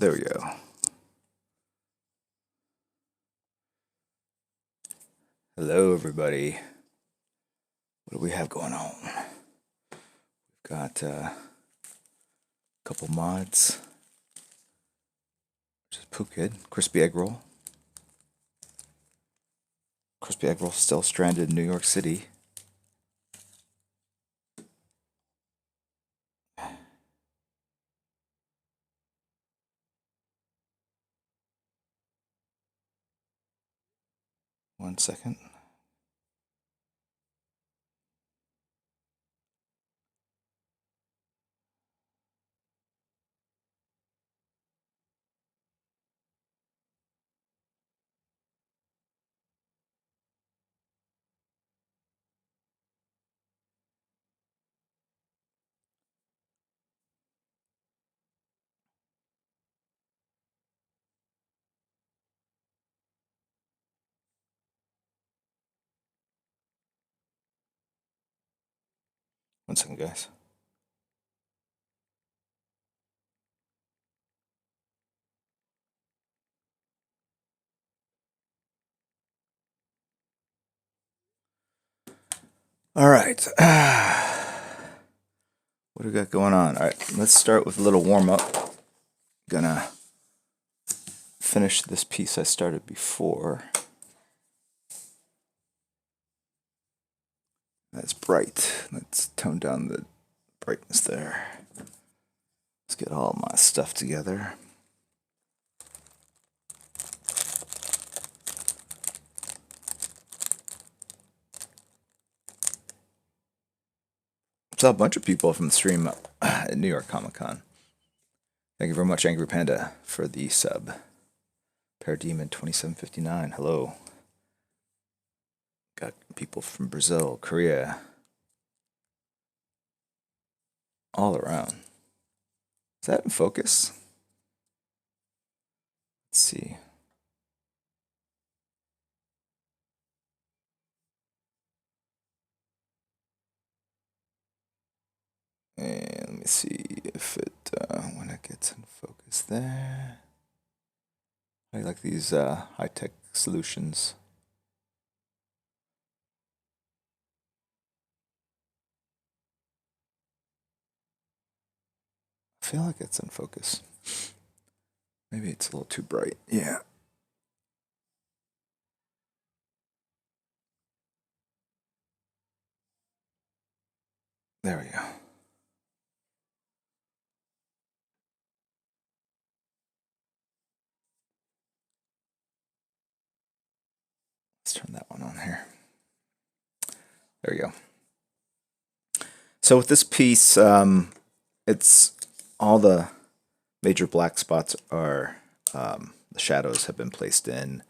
There we go. Hello, everybody. What do we have going on? We've got a couple mods. Just Phuket, crispy egg roll. Crispy egg roll still stranded in New York City. One second. One second, guys. All right. What do we got going on? All right, let's start with a little warm up. Gonna finish this piece I started before. That's bright. Let's tone down the brightness there. Let's get all my stuff together. Saw a bunch of people from the stream at New York Comic Con. Thank you very much, Angry Panda, for the sub. Parademon 2759. Hello. Got people from Brazil, Korea, all around. Is that in focus? Let's see. And let me see if it when it gets in focus there. I like these high-tech solutions. I feel like it's in focus. Maybe it's a little too bright. Yeah. There we go. Let's turn that one on here. There we go. So with this piece, it's all the major black spots are the shadows have been placed in,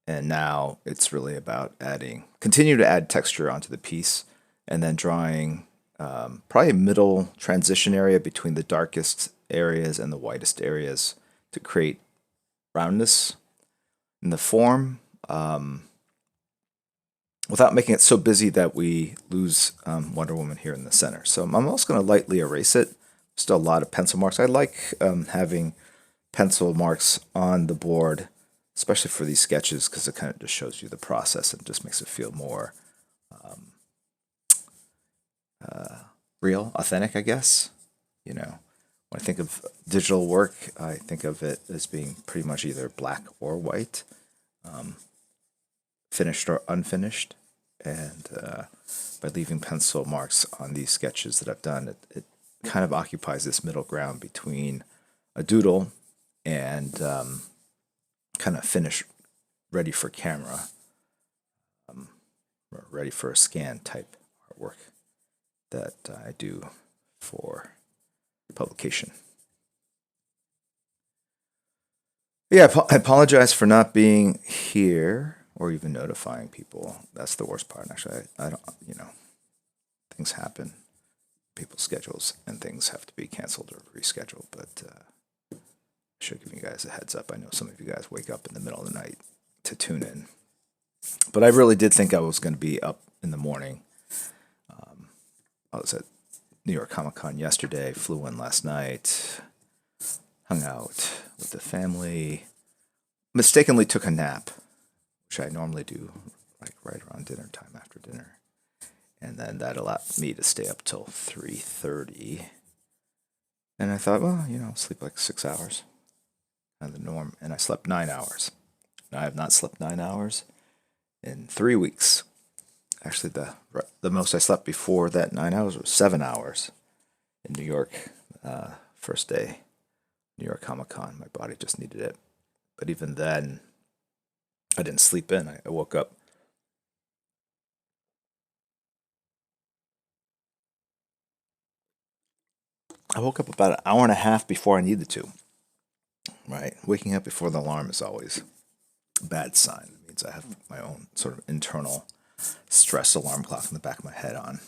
and now it's really about continue to add texture onto the piece, and then drawing probably a middle transition area between the darkest areas and the whitest areas to create roundness in the form. Without making it so busy that we lose Wonder Woman here in the center. So I'm also going to lightly erase it. Still a lot of pencil marks. I like having pencil marks on the board, especially for these sketches, because it kind of just shows you the process and just makes it feel more real, authentic, I guess. You know, when I think of digital work, I think of it as being pretty much either black or white. Finished or unfinished, and by leaving pencil marks on these sketches that I've done, it kind of occupies this middle ground between a doodle and kind of finished, ready for camera, ready for a scan type artwork that I do for publication. Yeah, I apologize for not being here or even notifying people. That's the worst part. Actually, I don't, things happen, people's schedules, and things have to be canceled or rescheduled. But I should give you guys a heads up. I know some of you guys wake up in the middle of the night to tune in, but I really did think I was going to be up in the morning. I was at New York Comic Con yesterday, flew in last night, hung out with the family, mistakenly took a nap, which I normally do like right around dinner time after dinner. And then that allowed me to stay up till 3:30. And I thought, well, sleep like 6 hours, kind of the norm. And I slept 9 hours. Now, I have not slept 9 hours in 3 weeks. Actually, the most I slept before that 9 hours was 7 hours in New York. First day, New York Comic Con. My body just needed it. But even then, I didn't sleep in. I woke up. I woke up about an hour and a half before I needed to. Right, waking up before the alarm is always a bad sign. It means I have my own sort of internal stress alarm clock in the back of my head on.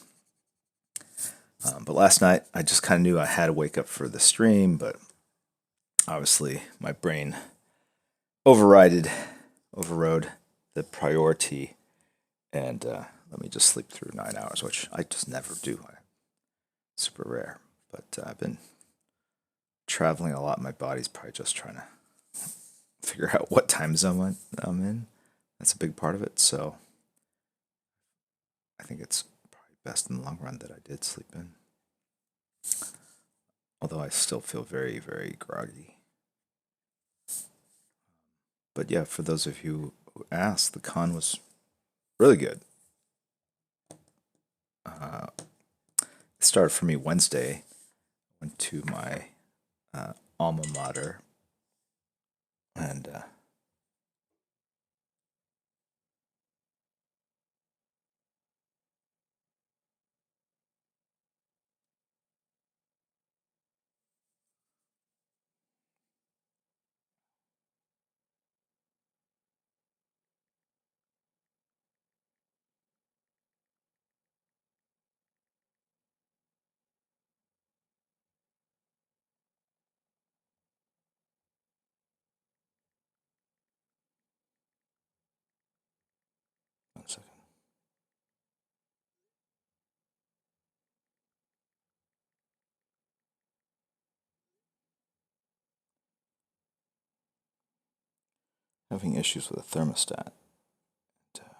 But last night, I just kind of knew I had to wake up for the stream, but obviously my brain overrode the priority, and let me just sleep through 9 hours, which I just never do. Super rare. But I've been traveling a lot. My body's probably just trying to figure out what time zone I'm in. That's a big part of it. So I think it's probably best in the long run that I did sleep in. Although I still feel very, very groggy. But yeah, for those of you who asked, the con was really good. It started for me Wednesday. Went to my alma mater, and 1 second. Having issues with the thermostat. Okay.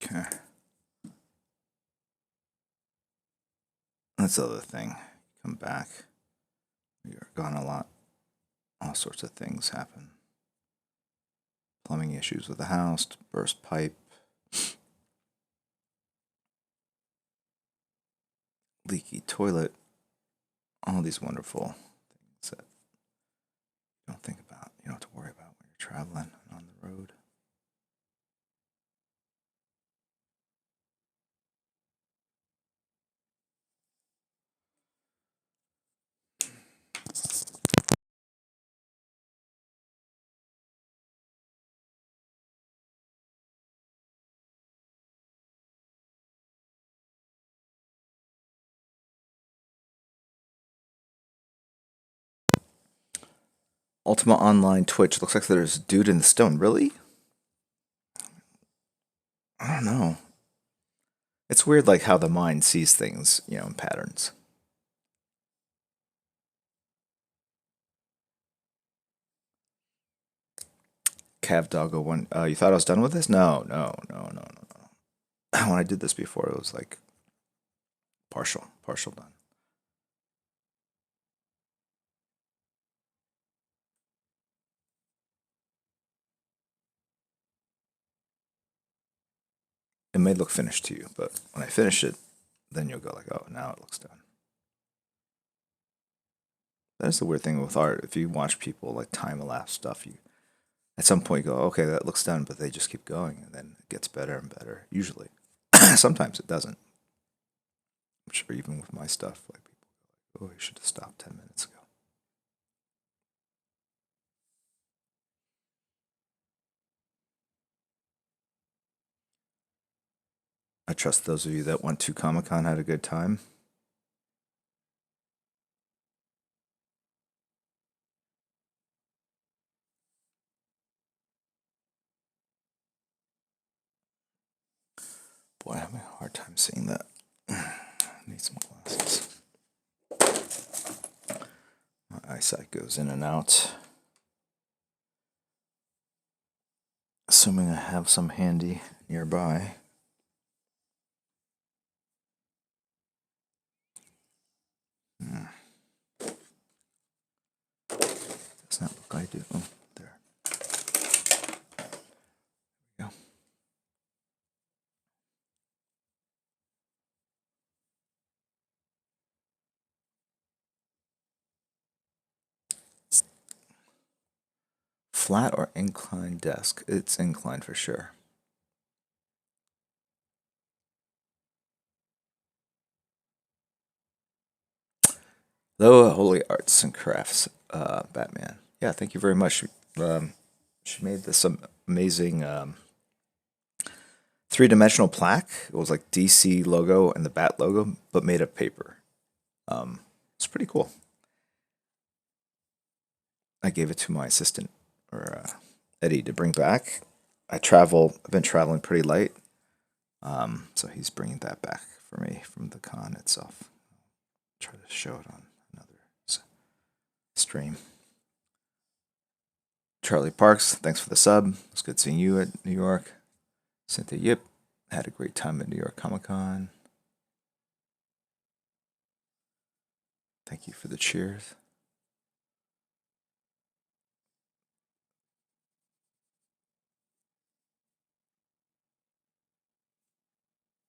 Okay. That's the other thing. Come back. You're gone a lot. All sorts of things happen. Plumbing issues with the house, burst pipe, leaky toilet, all these wonderful things that you don't think about, you don't have to worry about when you're traveling and on the road. Ultima Online Twitch. Looks like there's a dude in the stone. Really? I don't know. It's weird, like how the mind sees things, in patterns. Cav Doggo one. You thought I was done with this? No, no, no, no, no, no. When I did this before, it was like partial done. it may look finished to you, but when I finish it, then you'll go like, oh, now it looks done. That's the weird thing with art. If you watch people like time-elapse stuff, you at some point you go, okay, that looks done, but they just keep going, and then it gets better and better. Usually, sometimes it doesn't. I'm sure even with my stuff, like people go, oh, you should have stopped 10 minutes ago. I trust those of you that went to Comic Con had a good time. Boy, I'm having a hard time seeing that. I need some glasses. My eyesight goes in and out. Assuming I have some handy nearby. Does not look like I do. Oh, there. There we go. Flat or inclined desk? It's inclined for sure. Hello, Holy Arts and Crafts, Batman. Yeah, thank you very much. She made this amazing three-dimensional plaque. It was like DC logo and the Bat logo, but made of paper. It's pretty cool. I gave it to my assistant, or Eddie, to bring back. I've been traveling pretty light, so he's bringing that back for me from the con itself. Try to show it on another stream. Charlie Parks, thanks for the sub. It's good seeing you at New York. Cynthia Yip, had a great time at New York Comic Con. Thank you for the cheers.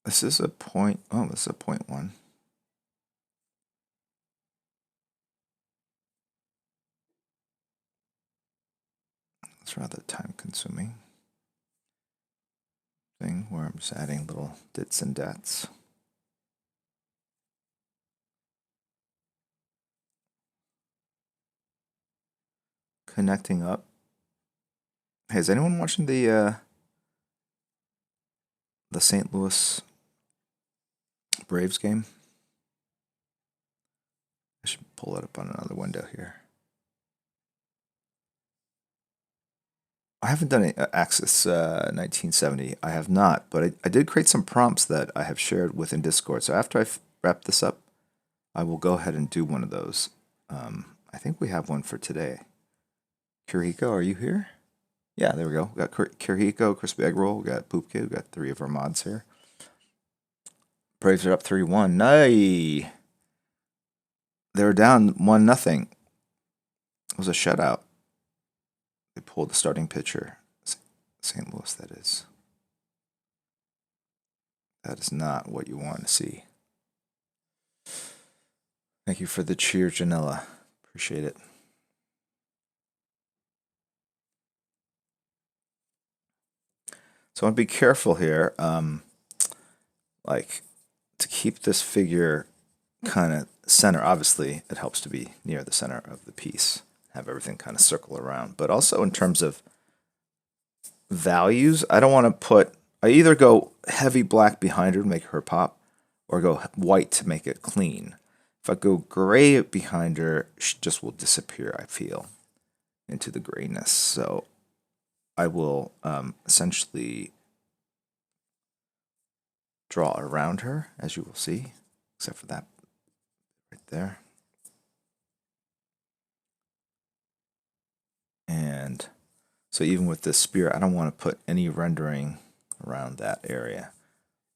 This is a point. Oh, this is a 0.1. It's rather time consuming thing where I'm just adding little dits and dats. Connecting up. Hey, is anyone watching the St. Louis Braves game? I should pull it up on another window here. I haven't done Axis 1970. I have not, but I did create some prompts that I have shared within Discord. So after I wrap this up, I will go ahead and do one of those. I think we have one for today. Kurihiko, are you here? Yeah, there we go. We got Kurihiko, Crispy Egg Roll, we got Poop Kid, we got 3 of our mods here. Braves are up 3-1. Nay! They were down 1-0. It was a shutout. They pulled the starting pitcher. St. Louis, that is. That is not what you want to see. Thank you for the cheer, Janella. Appreciate it. So I want to be careful here. Like, to keep this figure kind of center. Obviously, it helps to be near the center of the piece. Have everything kind of circle around. But also in terms of values, I don't want to put... I either go heavy black behind her to make her pop, or go white to make it clean. If I go gray behind her, she just will disappear, I feel, into the grayness. So I will essentially draw around her, as you will see, except for that right there. And so even with this spear, I don't want to put any rendering around that area.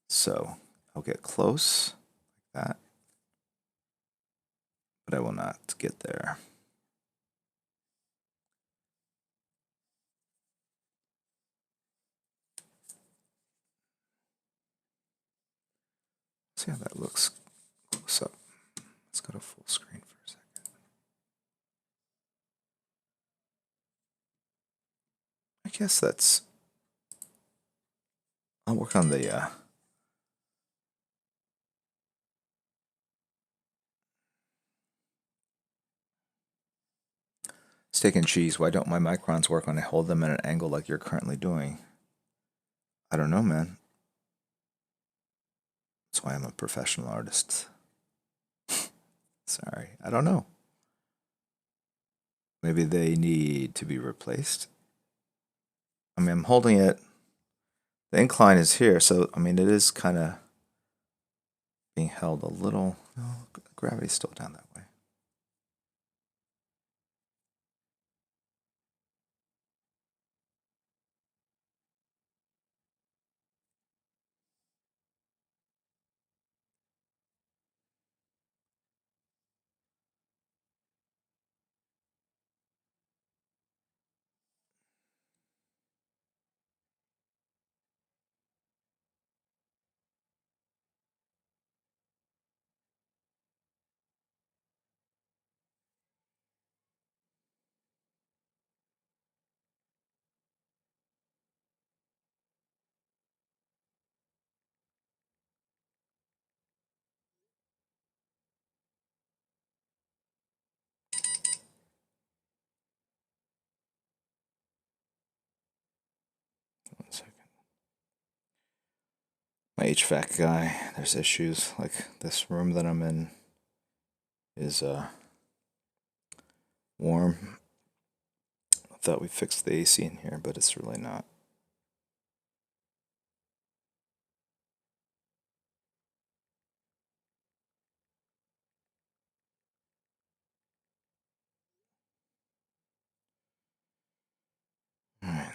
So I'll get close like that, but I will not get there. See how that looks close up. Let's go to full screen for a second. I guess that's. I'll work on the. Steak and cheese. Why don't my microns work when I hold them at an angle like you're currently doing? I don't know, man. That's why I'm a professional artist. Sorry, I don't know. Maybe they need to be replaced. I mean, I'm holding it. The incline is here, so I mean, it is kind of being held a little. No, gravity's still down that way. One second. My HVAC guy, there's issues. Like this room that I'm in is warm. I thought we fixed the AC in here, but it's really not. All right.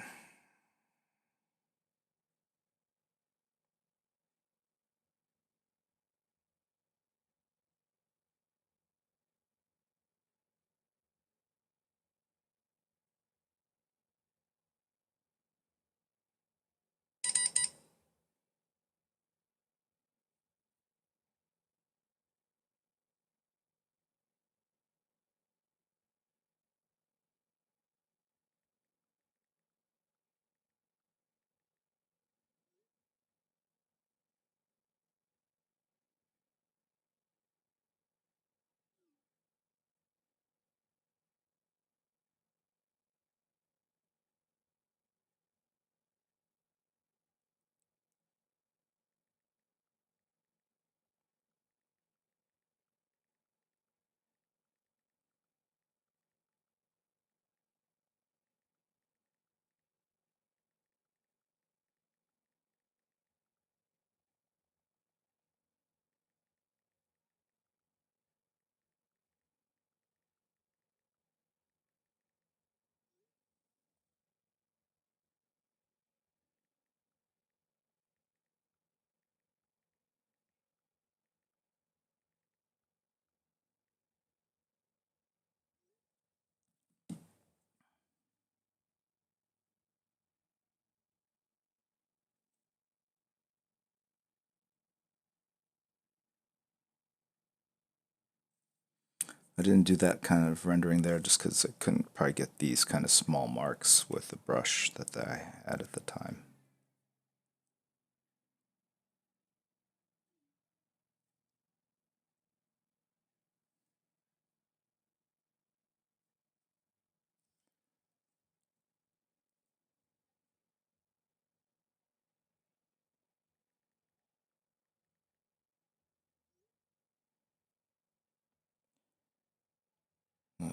I didn't do that kind of rendering there just because I couldn't probably get these kind of small marks with the brush that I had at the time.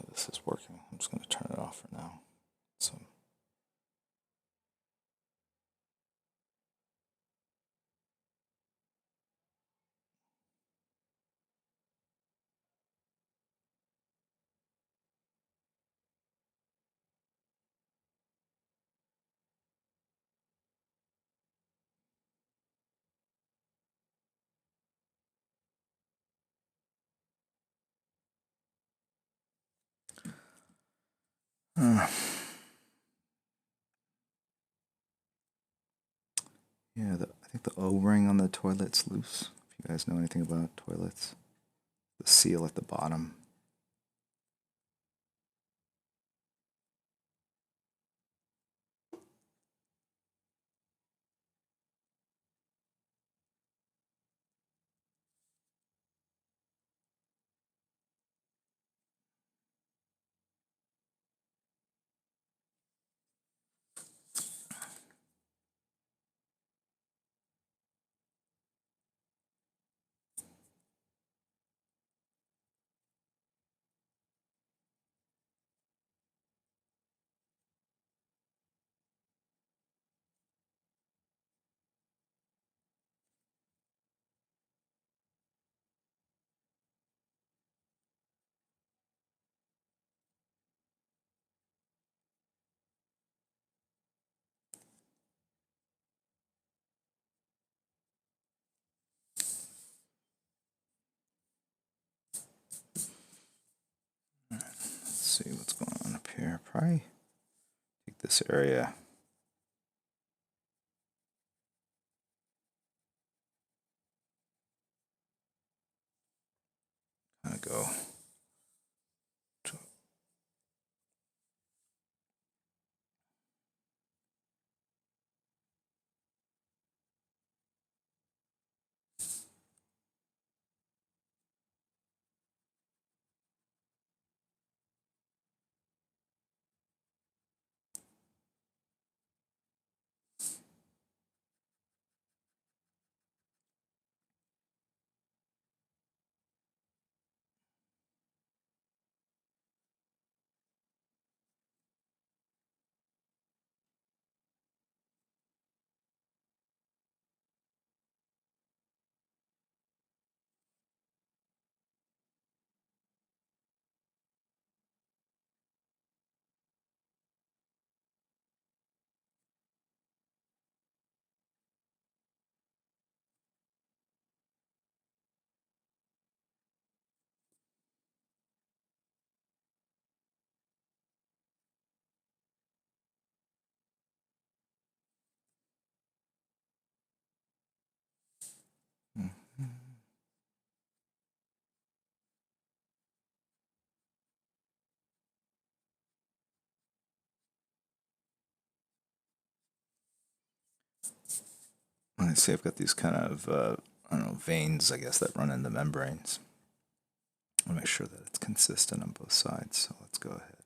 This is working. I'm just going to turn it off for now. So. Yeah, I think the O-ring on the toilet's loose. If you guys know anything about toilets? The seal at the bottom. Let's see what's going on up here. Probably take this area. Kind of go. Let's see, I've got these kind of, I don't know, veins, I guess, that run in the membranes. I'll make sure that it's consistent on both sides. So let's go ahead.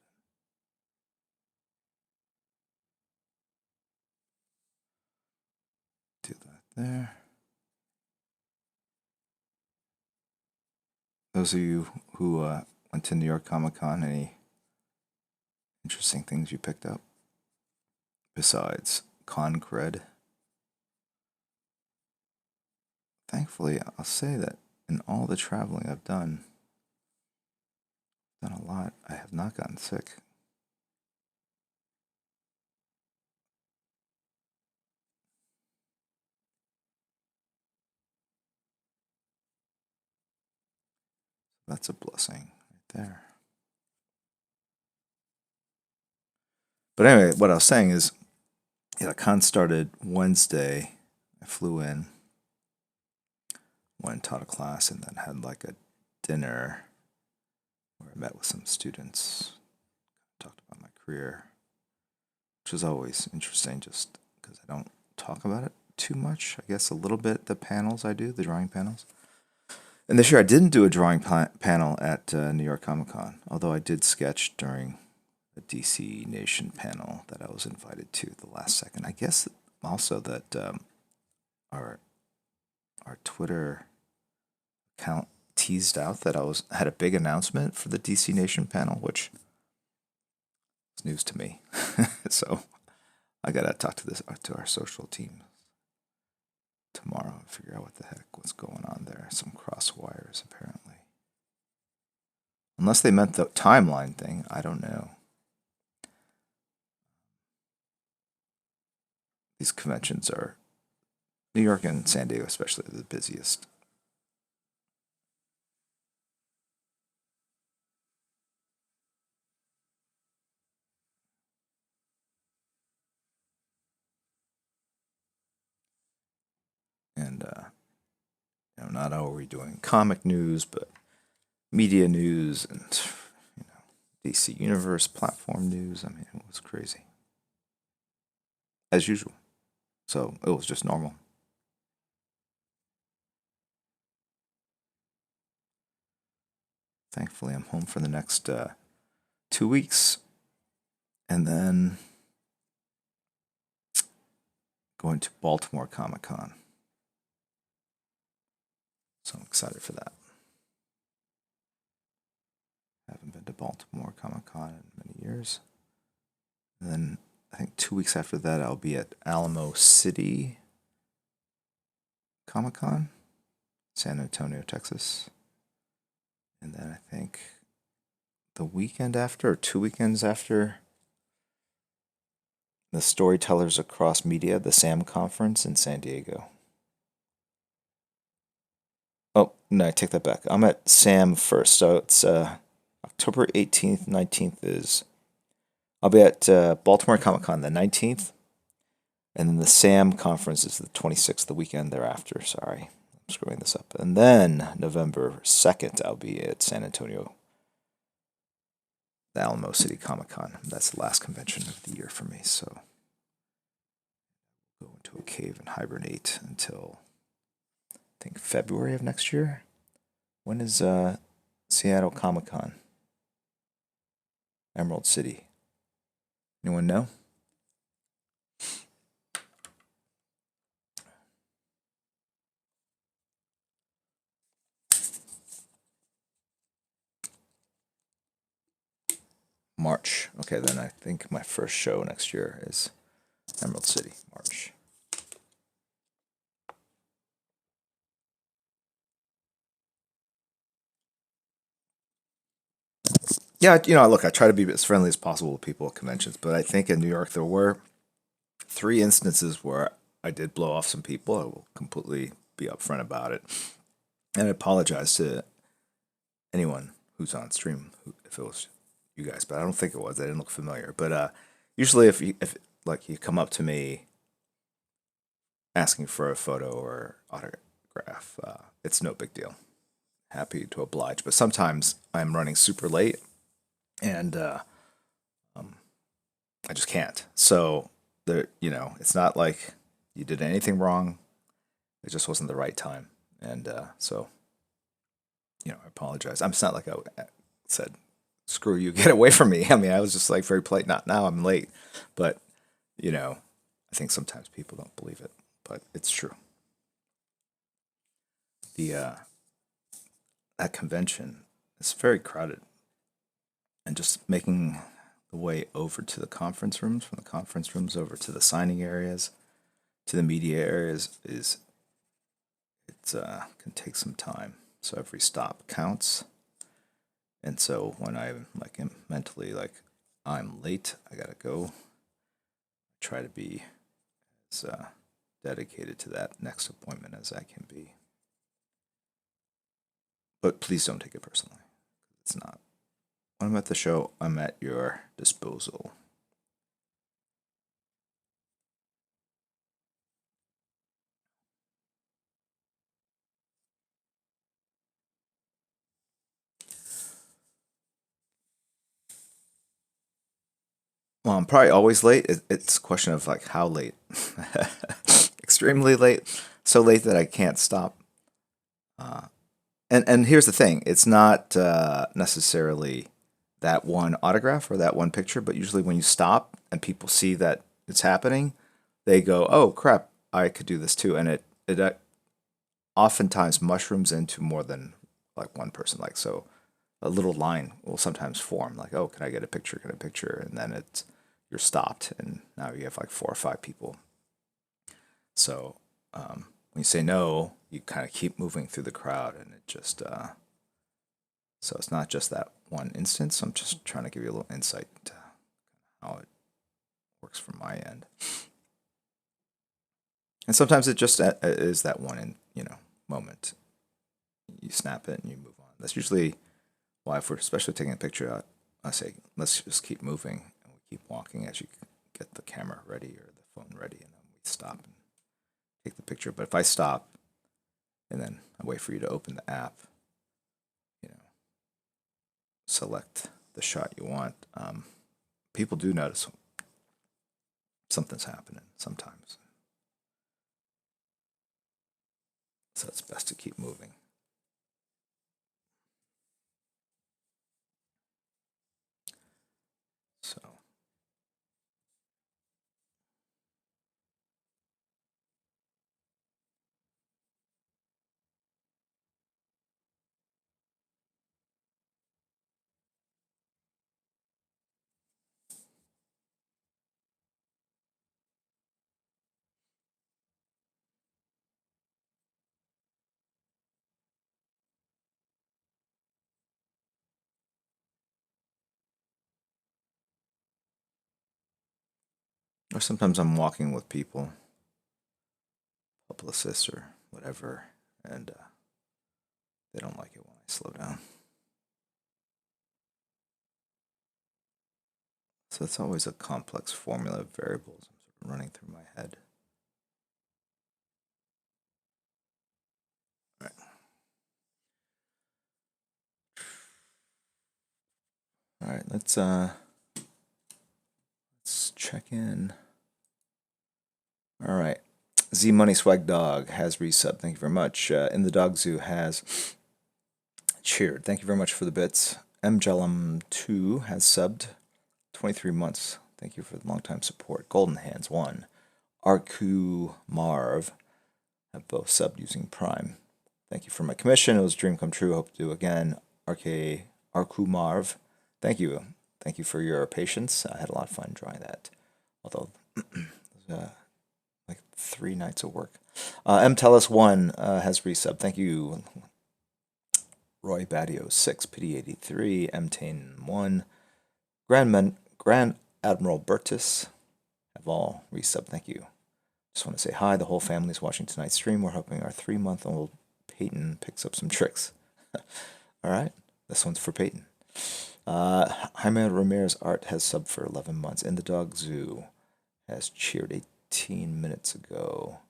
Do that there. Those of you who went to New York Comic Con, any interesting things you picked up besides con cred? Thankfully, I'll say that in all the traveling I've done a lot, I have not gotten sick. That's a blessing right there. But anyway, what I was saying is, yeah, the con started Wednesday. I flew in, went and taught a class, and then had like a dinner where I met with some students, talked about my career, which is always interesting just because I don't talk about it too much. I guess a little bit the panels I do, the drawing panels. And this year I didn't do a drawing panel at New York Comic Con, although I did sketch during the DC Nation panel that I was invited to the last second. I guess also that our Twitter account teased out that I had a big announcement for the DC Nation panel, which is news to me. So I gotta talk to our social team tomorrow and figure out what the heck was going on there. Some cross wires apparently. Unless they meant the timeline thing, I don't know. These conventions are New York and San Diego, especially, the busiest. And not only doing comic news, but media news and DC Universe platform news. I mean, it was crazy. As usual. So it was just normal. Thankfully, I'm home for the next 2 weeks. And then going to Baltimore Comic Con. So I'm excited for that. I haven't been to Baltimore Comic Con in many years. And then I think 2 weeks after that, I'll be at Alamo City Comic Con, San Antonio, Texas. And then I think the weekend after, or 2 weekends after, the Storytellers Across Media, the SAM conference in San Diego. Oh, no, I take that back. I'm at SAM first. So it's October 18th, 19th is. I'll be at Baltimore Comic Con the 19th. And then the SAM conference is the 26th, the weekend thereafter. Sorry, I'm screwing this up. And then November 2nd, I'll be at San Antonio, the Alamo City Comic Con. That's the last convention of the year for me. So go into a cave and hibernate until I think February of next year. When is Seattle Comic Con? Emerald City. Anyone know? March. Okay, then I think my first show next year is Emerald City, March. Yeah, look, I try to be as friendly as possible with people at conventions, but I think in New York there were 3 instances where I did blow off some people. I will completely be upfront about it. And I apologize to anyone who's on stream if it was you guys, but I don't think it was. They didn't look familiar. But usually, if like you come up to me asking for a photo or autograph, it's no big deal. Happy to oblige. But sometimes I'm running super late, and I just can't. So it's not like you did anything wrong. It just wasn't the right time, and so I apologize. It's not like I said, "Screw you, get away from me." I mean, I was just like very polite. Not now, I'm late, but I think sometimes people don't believe it, but it's true. The that convention is very crowded, and just making the way over to the conference rooms, from the conference rooms over to the signing areas, to the media areas can take some time. So every stop counts. And so when I'm like mentally like I'm late, I gotta go. Try to be as dedicated to that next appointment as I can be. But please don't take it personally. It's not. When I'm at the show, I'm at your disposal. Well, I'm probably always late. It's a question of like how late. Extremely late. So late that I can't stop. And here's the thing: it's not necessarily that one autograph or that one picture, but usually when you stop and people see that it's happening, they go, "Oh crap, I could do this too," and it oftentimes mushrooms into more than like one person. Like so, a little line will sometimes form, like, "Oh, can I get a picture? Get a picture?" And then you're stopped, and now you have like 4 or 5 people. So when you say no, you kind of keep moving through the crowd, and it just so it's not just that one instance. I'm just trying to give you a little insight into how it works from my end. And sometimes it just is that one moment. You snap it and you move on. That's usually why, if we're especially taking a picture, I say let's just keep moving and we keep walking as you get the camera ready or the phone ready, and then we stop and take the picture. But if I stop and then a way for you to open the app, you know, select the shot you want. People do notice something's happening sometimes. So it's best to keep moving. So or sometimes I'm walking with people, publicists or whatever, and they don't like it when I slow down. So it's always a complex formula of variables I'm sort of running through my head. All right. All right, let's check in. All right. Z Money Swag Dog has resub. Thank you very much. In the Dog Zoo has cheered. Thank you very much for the bits. M Jellum 2 has subbed. 23 months. Thank you for the long time support. Golden Hands 1. Arku Marv have both subbed using Prime. Thank you for my commission. It was a dream come true. Hope to do again. Arku Marv. Thank you. Thank you for your patience. I had a lot of fun drawing that. Although, like 3 nights of work. M Tellus 1 has resub. Thank you. Roy Badio 6, Pity 83, M Tane 1, Grand Admiral Bertus have all resub. Thank you. Just want to say hi. The whole family's watching tonight's stream. We're hoping our 3-month-old Peyton picks up some tricks. All right. This one's for Peyton. Jaime Ramirez Art has subbed for 11 months. In the Dog Zoo has cheered 18 minutes ago.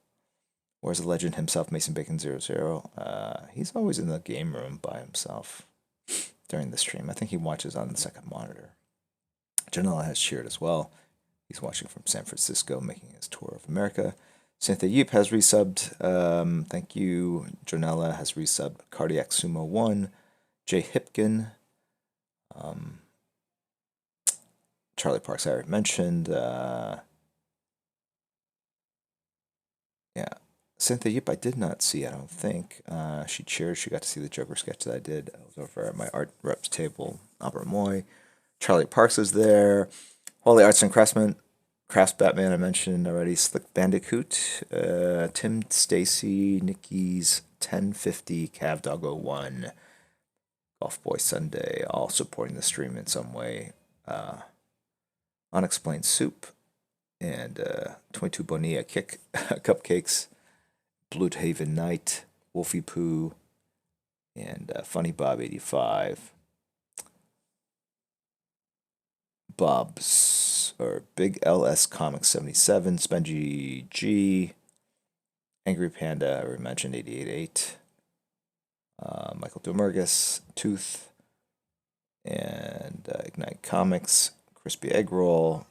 Where's the legend himself, Mason Bacon 00? He's always in the game room by himself during the stream. I think he watches on the second monitor. Janela has cheered as well. He's watching from San Francisco, making his tour of America. Cynthia Yip has resubbed. Thank you. Janela has resubbed. Cardiac Sumo 1. Jay Hipkin. Charlie Parks, I already mentioned. Yeah. Cynthia Yip, I did not see, I don't think. She cheered. She got to see the Joker sketch that I did. I was over at my art reps table, Albert Moy. Charlie Parks is there. Holy Arts and Craftsman. Crafts Batman, I mentioned already. Slick Bandicoot. Tim Stacy, Nikki's 1050, Cav Doggo 1. Golf Boy Sunday, all supporting the stream in some way. Unexplained Soup. And 22 Bonilla Kick Cupcakes. Bloodhaven Knight, Wolfie Poo, and Funny Bob 85. Bob's or Big LS Comics 77, Spengy G, Angry Panda, I already mentioned 888. Michael Domergus, Tooth, and Ignite Comics, Crispy Egg Roll,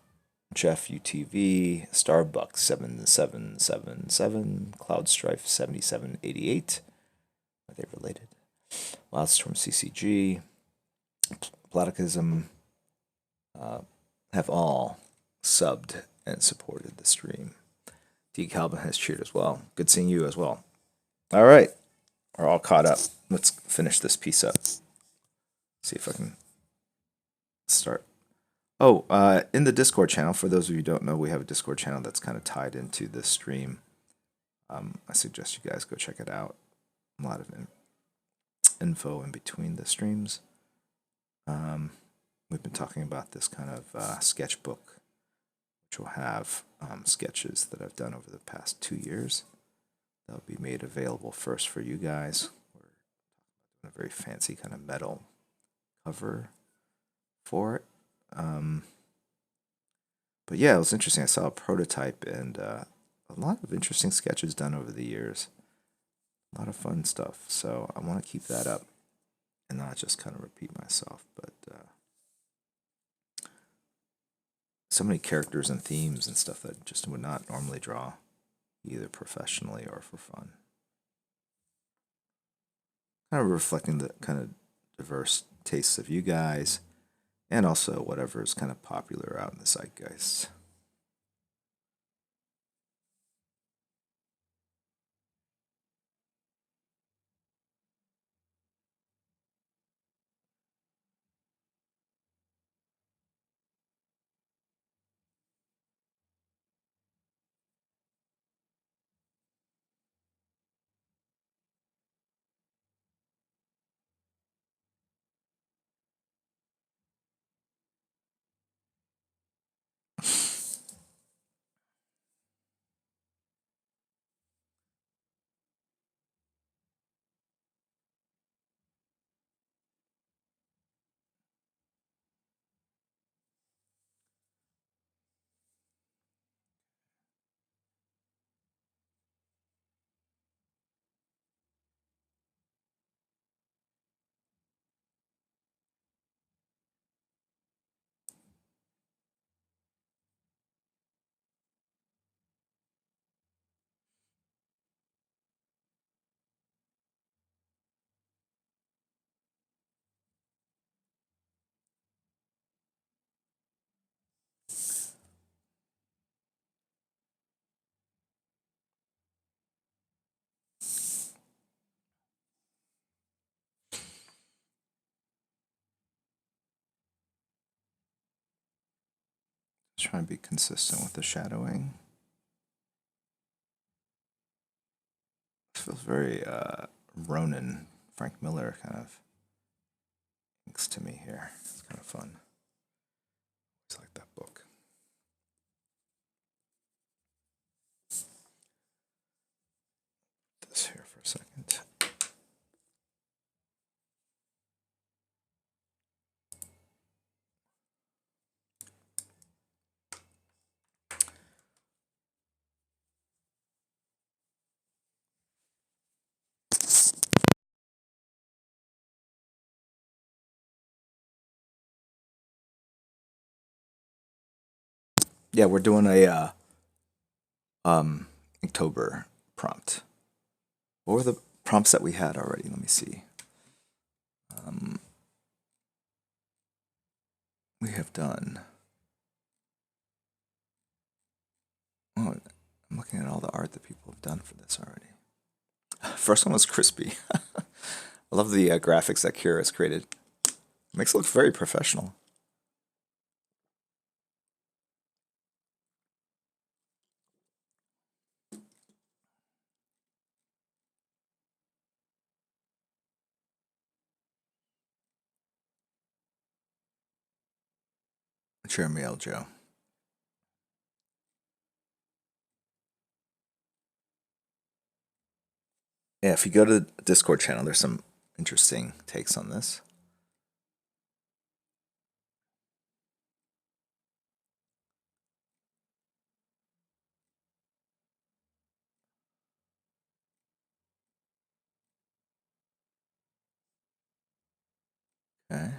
Jeff UTV, Starbucks 7777, Cloud Strife 7788. Are they related? Wildstorm CCG, Platicism have all subbed and supported the stream. D. Calvin has cheered as well. Good seeing you as well. All right. We're all caught up. Let's finish this piece up. See if I can start. Oh, in the Discord channel, for those of you who don't know, we have a Discord channel that's kind of tied into this stream. I suggest you guys go check it out. A lot of info in between the streams. We've been talking about this kind of sketchbook, which will have sketches that I've done over the past 2 years. That'll be made available first for you guys. We're doing a very fancy kind of metal cover for it. But yeah, it was interesting. I saw a prototype and a lot of interesting sketches done over the years. A lot of fun stuff. So I want to keep that up and not just kind of repeat myself. But so many characters and themes and stuff that just would not normally draw, either professionally or for fun. Kind of reflecting the kind of diverse tastes of you guys and also whatever is kind of popular out in the zeitgeist. Just trying to be consistent with the shadowing. It feels very Ronin, Frank Miller kind of inks to me here. It's kind of fun. It's like that book. This here for a second. Yeah, we're doing a October prompt. What were the prompts that we had already? Let me see. We have done. Oh, I'm looking at all the art that people have done for this already. First one was crispy. I love the graphics that Kira has created. Makes it look very professional. Jeremy L. Joe. Yeah, if you go to the Discord channel, there's some interesting takes on this. Okay.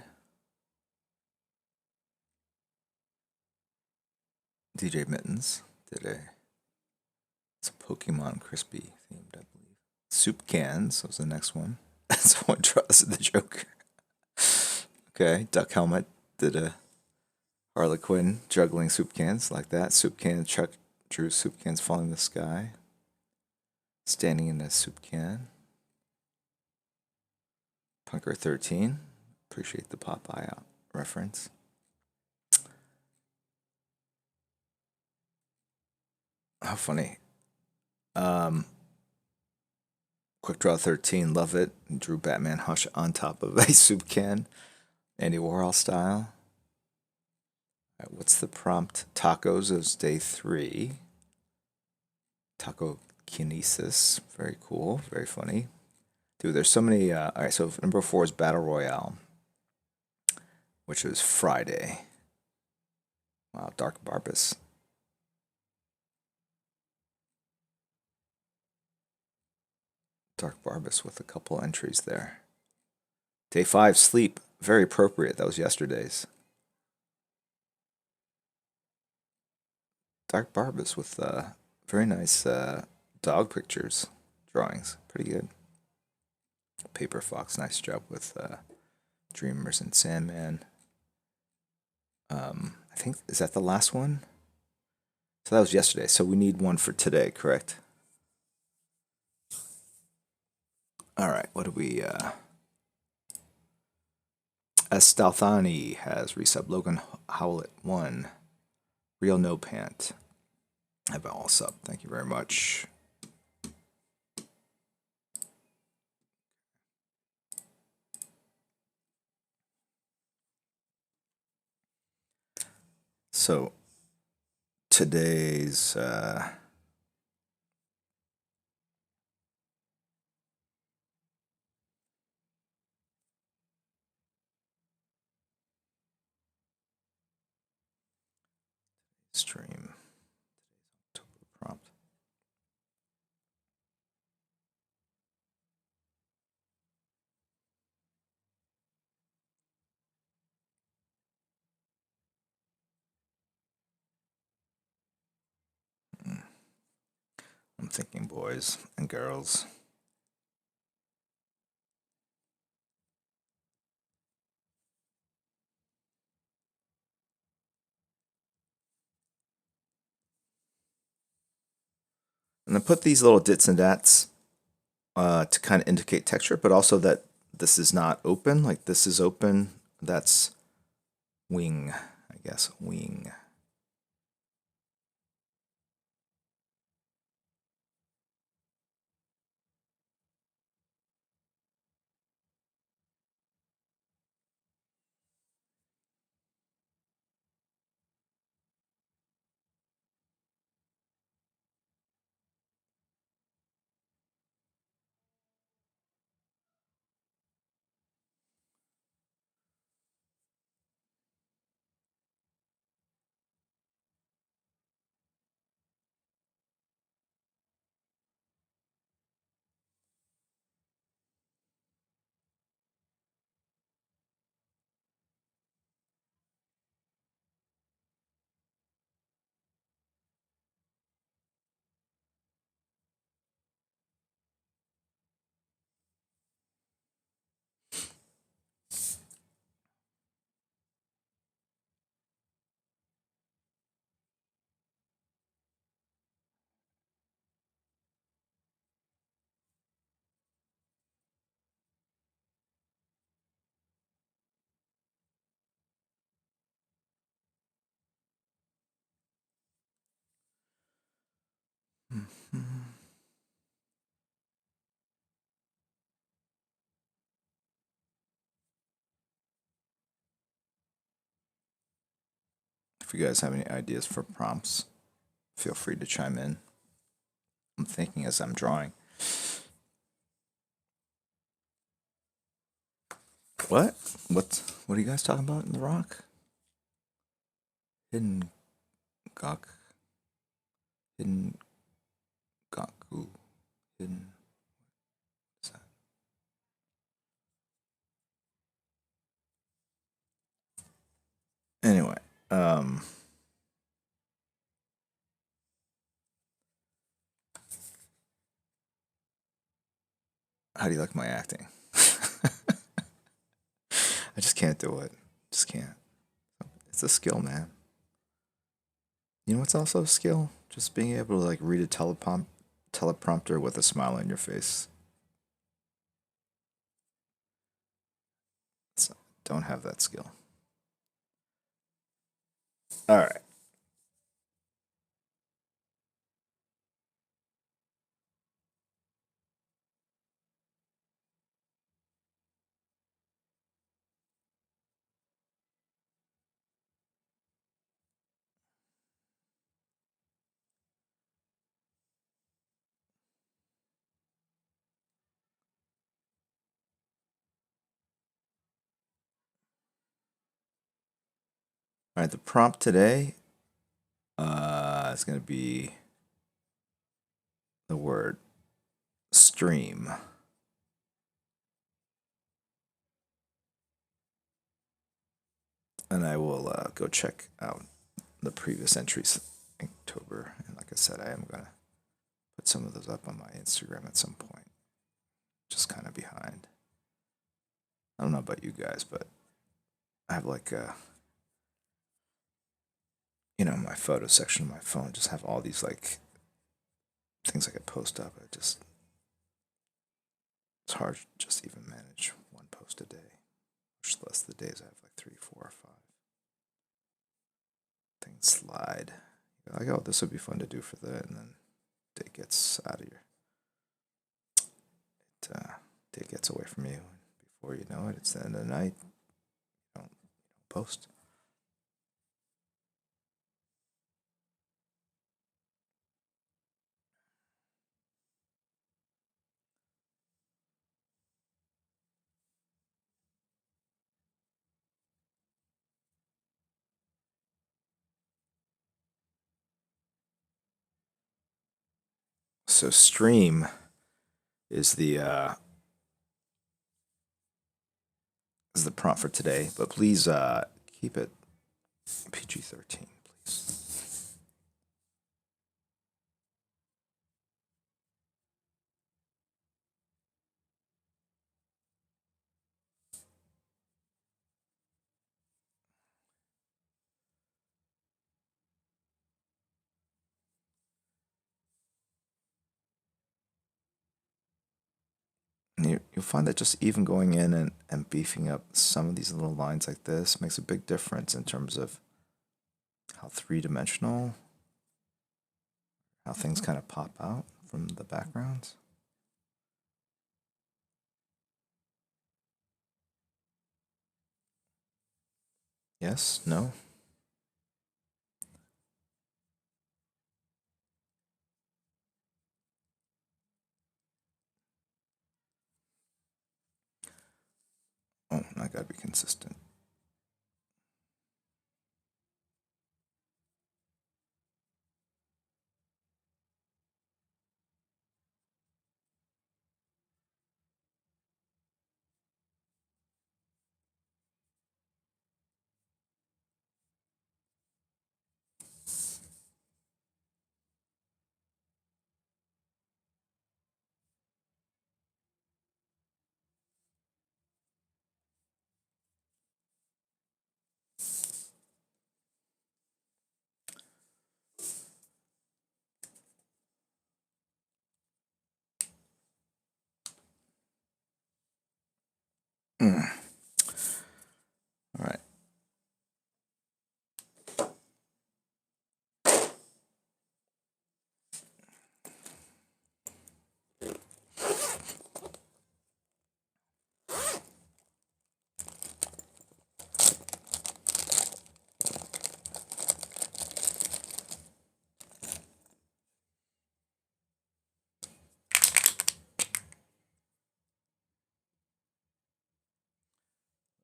DJ Mittens did a it's a Pokemon Crispy themed, I believe. Soup Cans was the next one. Someone draws the Joker. Okay, Duck Helmet did a Harlequin juggling soup cans like that. Soup can Chuck drew soup cans falling in the sky, standing in a soup can. Punker 13, appreciate the Popeye reference. How funny. Um, Quick Draw 13, love it. Drew Batman Hush on top of a soup can, Andy Warhol style. All right, what's the prompt? Tacos is day 3. Taco Kinesis, very cool, very funny. Dude, there's so many. All right, so number 4 is Battle Royale, which was Friday. Wow, Dark Barbus. Dark Barbus with a couple entries there. Day 5, sleep. Very appropriate. That was yesterday's. Dark Barbus with very nice dog pictures, drawings. Pretty good. Paper Fox, nice job with Dreamers and Sandman. I think, is that the last one? So that was yesterday. So we need one for today, correct? All right, what do we. Estalthani has resub. Logan Howlett 1. Real No Pant. Have all sub. Thank you very much. So today's stream prompt. I'm thinking boys and girls. And I put these little dits and dats to kind of indicate texture, but also that this is not open. Like this is open. That's wing, I guess. Wing. If you guys have any ideas for prompts, feel free to chime in. I'm thinking as I'm drawing. What? What are you guys talking about in the rock? Hidden Gok. Hidden Gaku. Hidden. What's that? Anyway, how do you like my acting? I just can't do it. Just can't. It's a skill, man. You know what's also a skill? Just being able to like read a teleprompter with a smile on your face. So, don't have that skill. All right. All right. The prompt today is going to be the word stream. And I will go check out the previous entries in October. And like I said, I am going to put some of those up on my Instagram at some point. Just kind of behind. I don't know about you guys, but I have like my photo section of my phone just have all these like things I could post up. It's hard to just even manage one post a day. Much less the days I have like 3, 4, or 5. Things slide. You're like, oh, this would be fun to do for that, and then day gets out of your day gets away from you. Before you know it, it's the end of the night. You don't post. So stream is the prompt for today, but please keep it PG-13, please. You'll find that just even going in and beefing up some of these little lines like this makes a big difference in terms of how three-dimensional, how things kind of pop out from the backgrounds. Yes? No? Oh, I gotta be consistent. Mm. All right.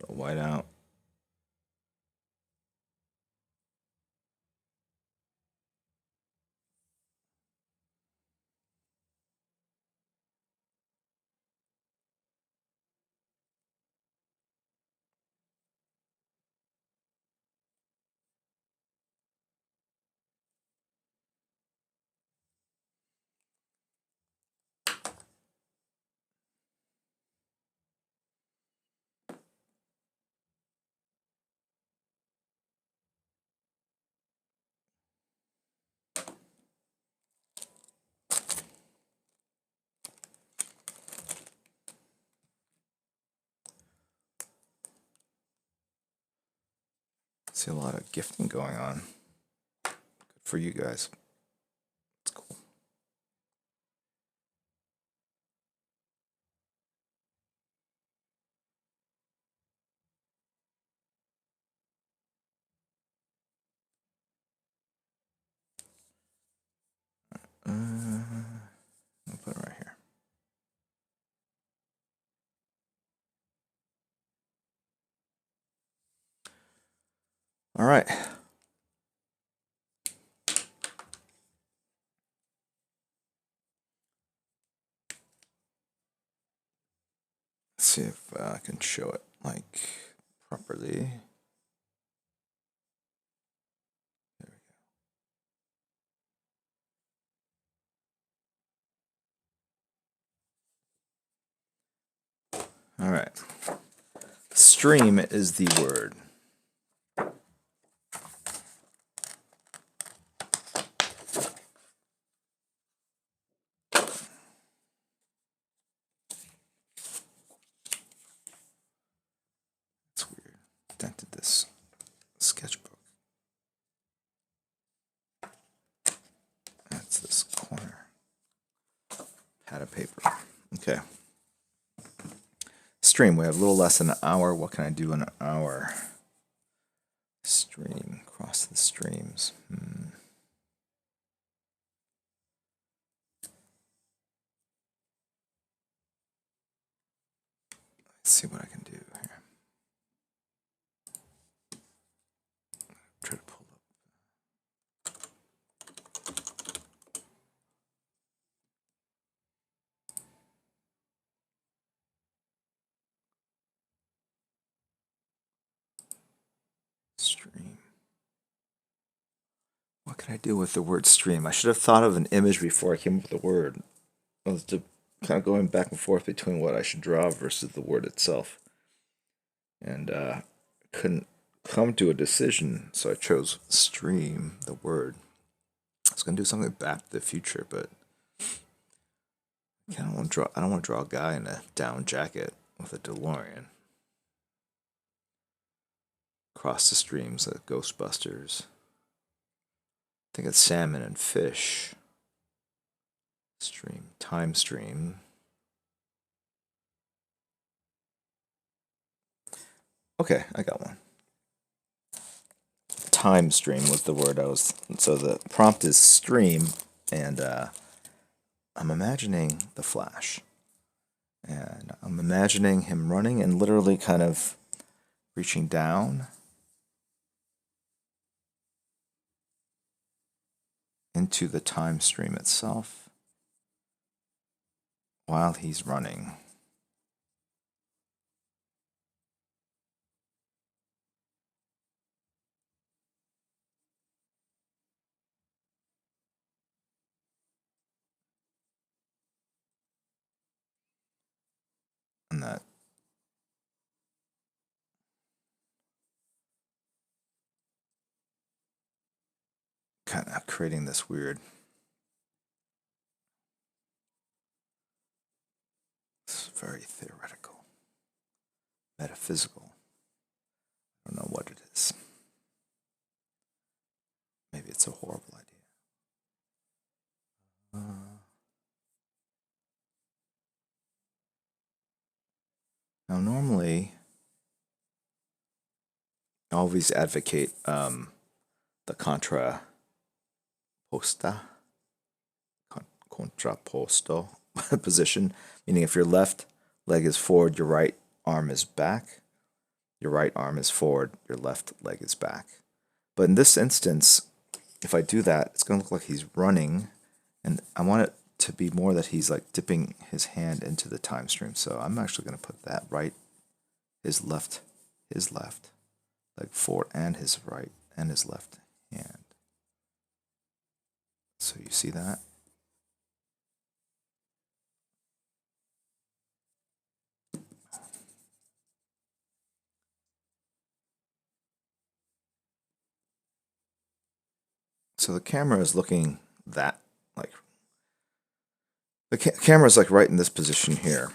White out. See a lot of gifting going on. Good for you guys. It's cool. I'll put it right here. All right. Let's see if I can show it like properly. All right. Stream is the word. It's weird. Dented this sketchbook. That's this corner. Pad of paper. Okay. Stream. We have a little less than an hour. What can I do in an hour? Stream. Cross the streams. Let's see what I can do here. Try to pull up. Stream. What can I do with the word stream? I should have thought of an image before I came up with the word. I was kind of going back and forth between what I should draw versus the word itself. And couldn't come to a decision, so I chose stream, the word. I was gonna do something Back to the Future, but I don't want to draw a guy in a down jacket with a DeLorean. Cross the streams, like Ghostbusters. I think it's salmon and fish. Stream, time stream. Okay, I got one. Time stream was the word I was. So the prompt is stream, and I'm imagining the Flash. And I'm imagining him running and literally kind of reaching down into the time stream itself while he's running. And that kind of creating this weird, it's very theoretical, metaphysical. I don't know what it is. Maybe it's a horrible idea. Now, normally, I always advocate the contrapposto position, meaning if your left leg is forward, your right arm is back. Your right arm is forward, your left leg is back. But in this instance, if I do that, it's going to look like he's running, and I want it to be more that he's like dipping his hand into the time stream. So I'm actually going to put that right, his left leg forward, and his right and his left hand. So you see that? So the camera is looking that like the camera is like right in this position here.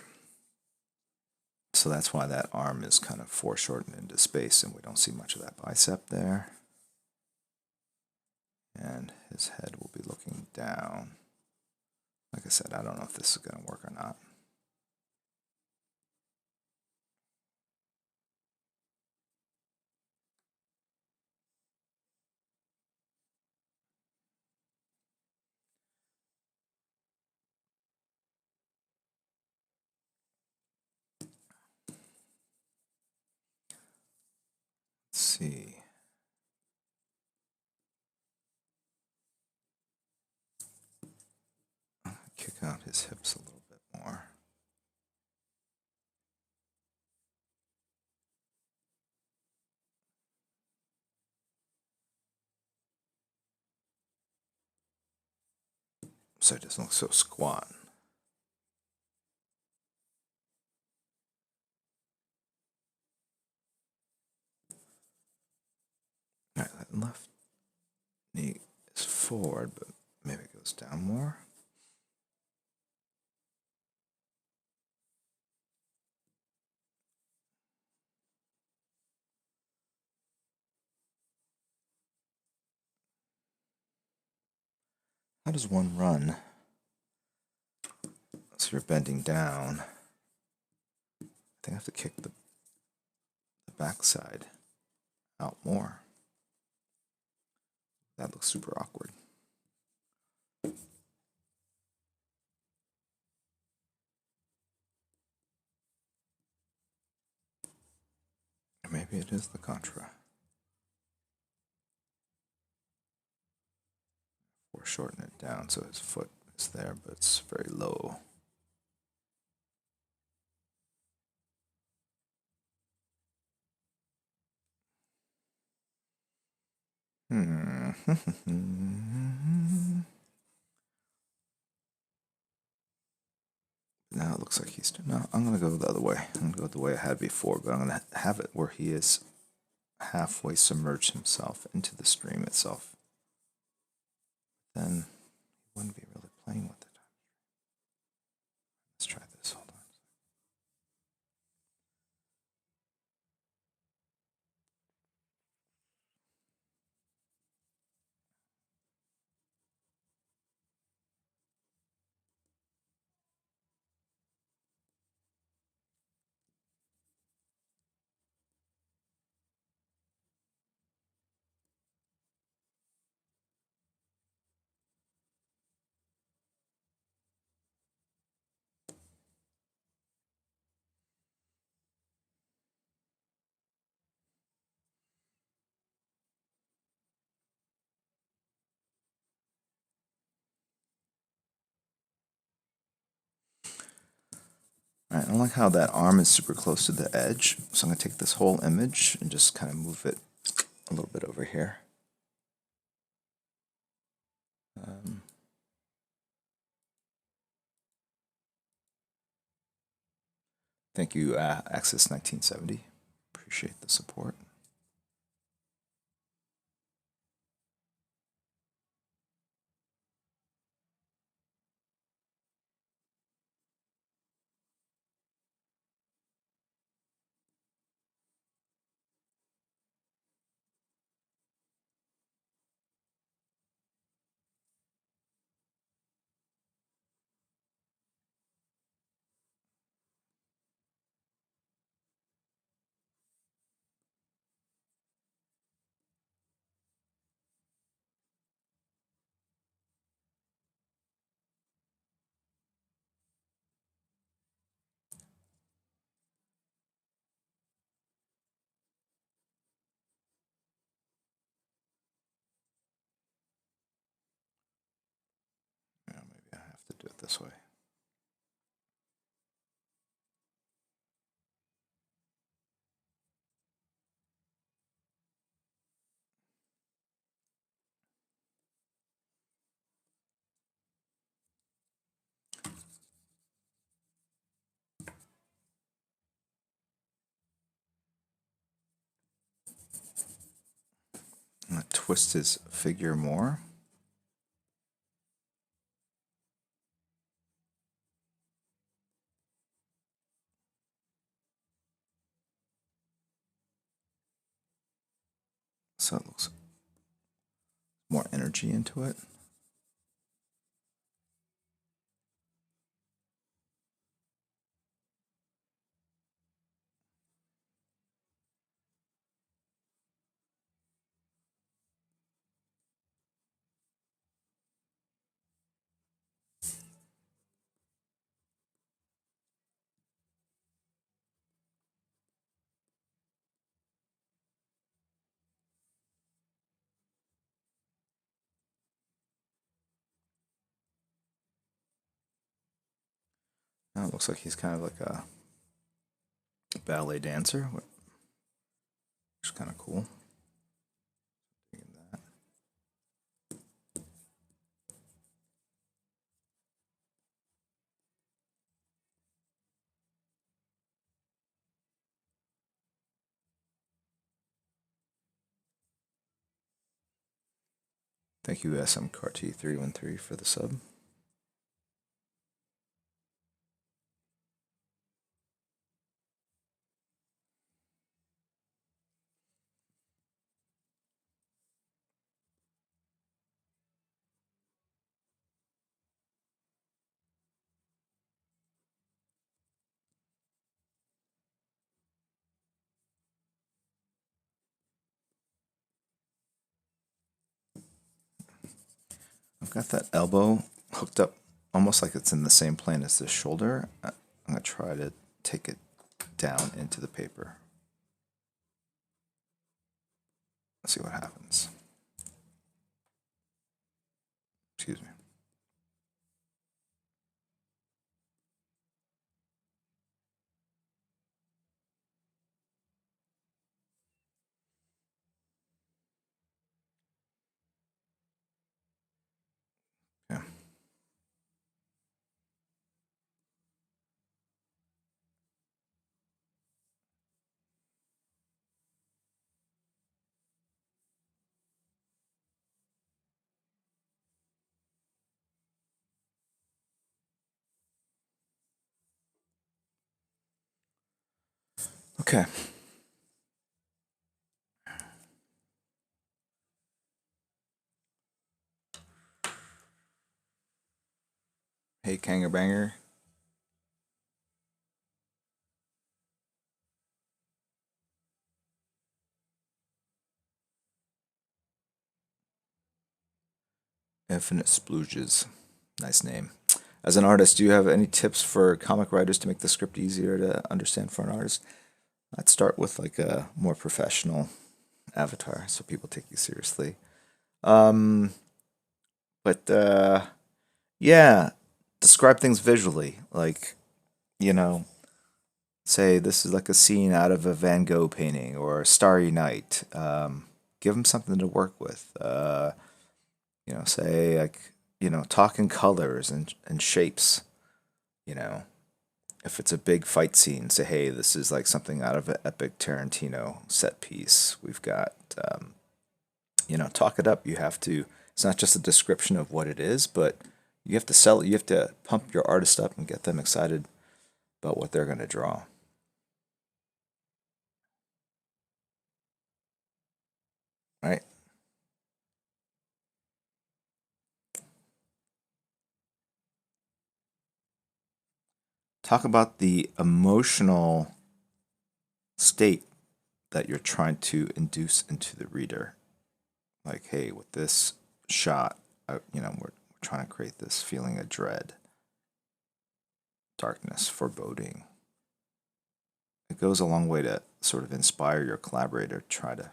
So that's why that arm is kind of foreshortened into space, and we don't see much of that bicep there. And his head will be looking down. Like I said, I don't know if this is going to work or not. Let's see. Kick out his hips a little bit more. so it doesn't look so squat. All right, that left knee is forward, but maybe it goes down more. How does one run? So you're bending down. I think I have to kick the backside out more. That looks super awkward. Maybe it is the contra. Or shorten it down so his foot is there, but it's very low. Now it looks like he's... No, I'm going to go the other way. I'm going to go the way I had before, but I'm going to have it where he is halfway submerged himself into the stream itself. Then he wouldn't be really playing with it. Let's try this. Hold on. All right, I like how that arm is super close to the edge, so I'm going to take this whole image and just kind of move it a little bit over here. Thank you, Access 1970. Appreciate the support. Yeah, maybe I have to do it this way. I'm going to twist his figure more. So it looks more energy into it. Now it looks like he's kind of like a ballet dancer, which is kind of cool. Thank you, SMCarT313, for the sub. I've got that elbow hooked up almost like it's in the same plane as the shoulder. I'm going to try to take it down into the paper. Let's see what happens. Excuse me. Yeah. Okay. Hey, Kanger Banger. Infinite Splooges. Nice name. As an artist, do you have any tips for comic writers to make the script easier to understand for an artist? I'd start with like a more professional avatar so people take you seriously. Um, but yeah, describe things visually. Like, you know, say this is like a scene out of a Van Gogh painting or a Starry Night. Give them something to work with. Say like, talk in colors and shapes. You know, if it's a big fight scene, say, hey, this is like something out of an epic Tarantino set piece. We've got, talk it up. You have to, it's not just a description of what it is, but you have to sell it. You have to pump your artist up and get them excited about what they're going to draw. Right? Talk about the emotional state that you're trying to induce into the reader. Like, hey, with this shot, we're trying to create this feeling of dread, darkness, foreboding. It goes a long way to sort of inspire your collaborator to try to,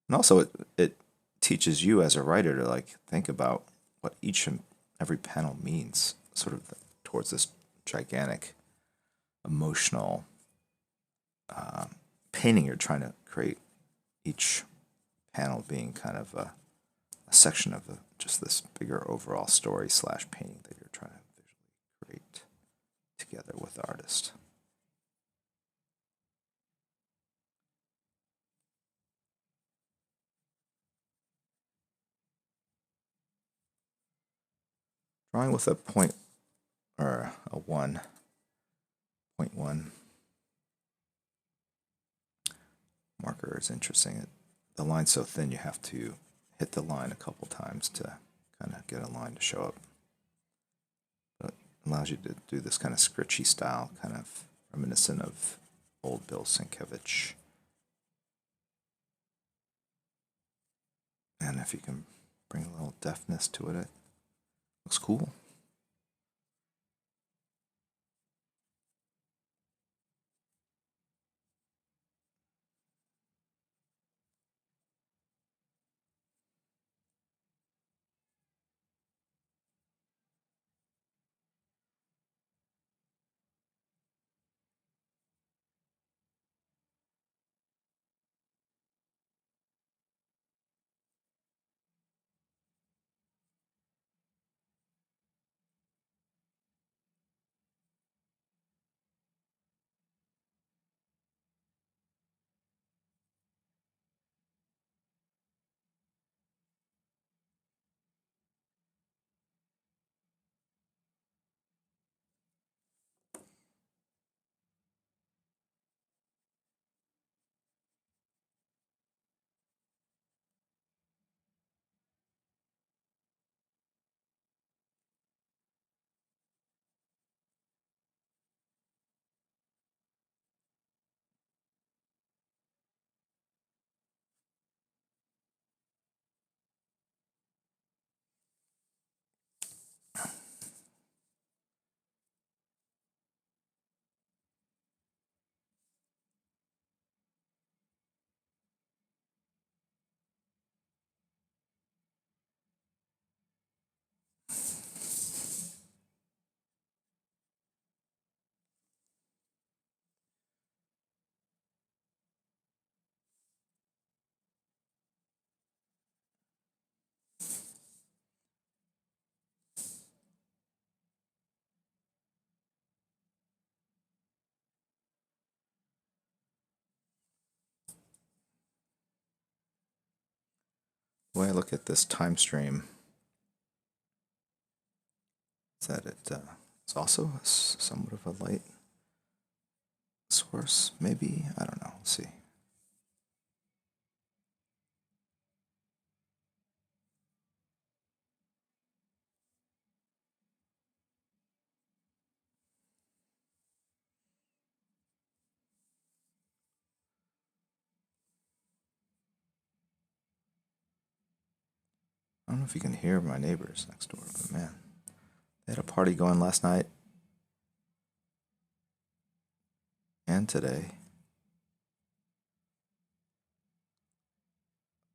and also it teaches you as a writer to like think about what each and every panel means, sort of towards this gigantic emotional painting you're trying to create. Each panel being kind of a section of just this bigger overall story slash painting that you're trying to visually create together with the artist. Drawing with a point or a 1.1 marker is interesting. The line's so thin you have to hit the line a couple times to kind of get a line to show up. But it allows you to do this kind of scritchy style, kind of reminiscent of old Bill Sienkiewicz. And if you can bring a little deftness to it, it looks cool. The way I look at this time stream is that it's also somewhat of a light source, maybe. I don't know. Let's see. I don't know if you can hear my neighbors next door, but man, they had a party going last night and today.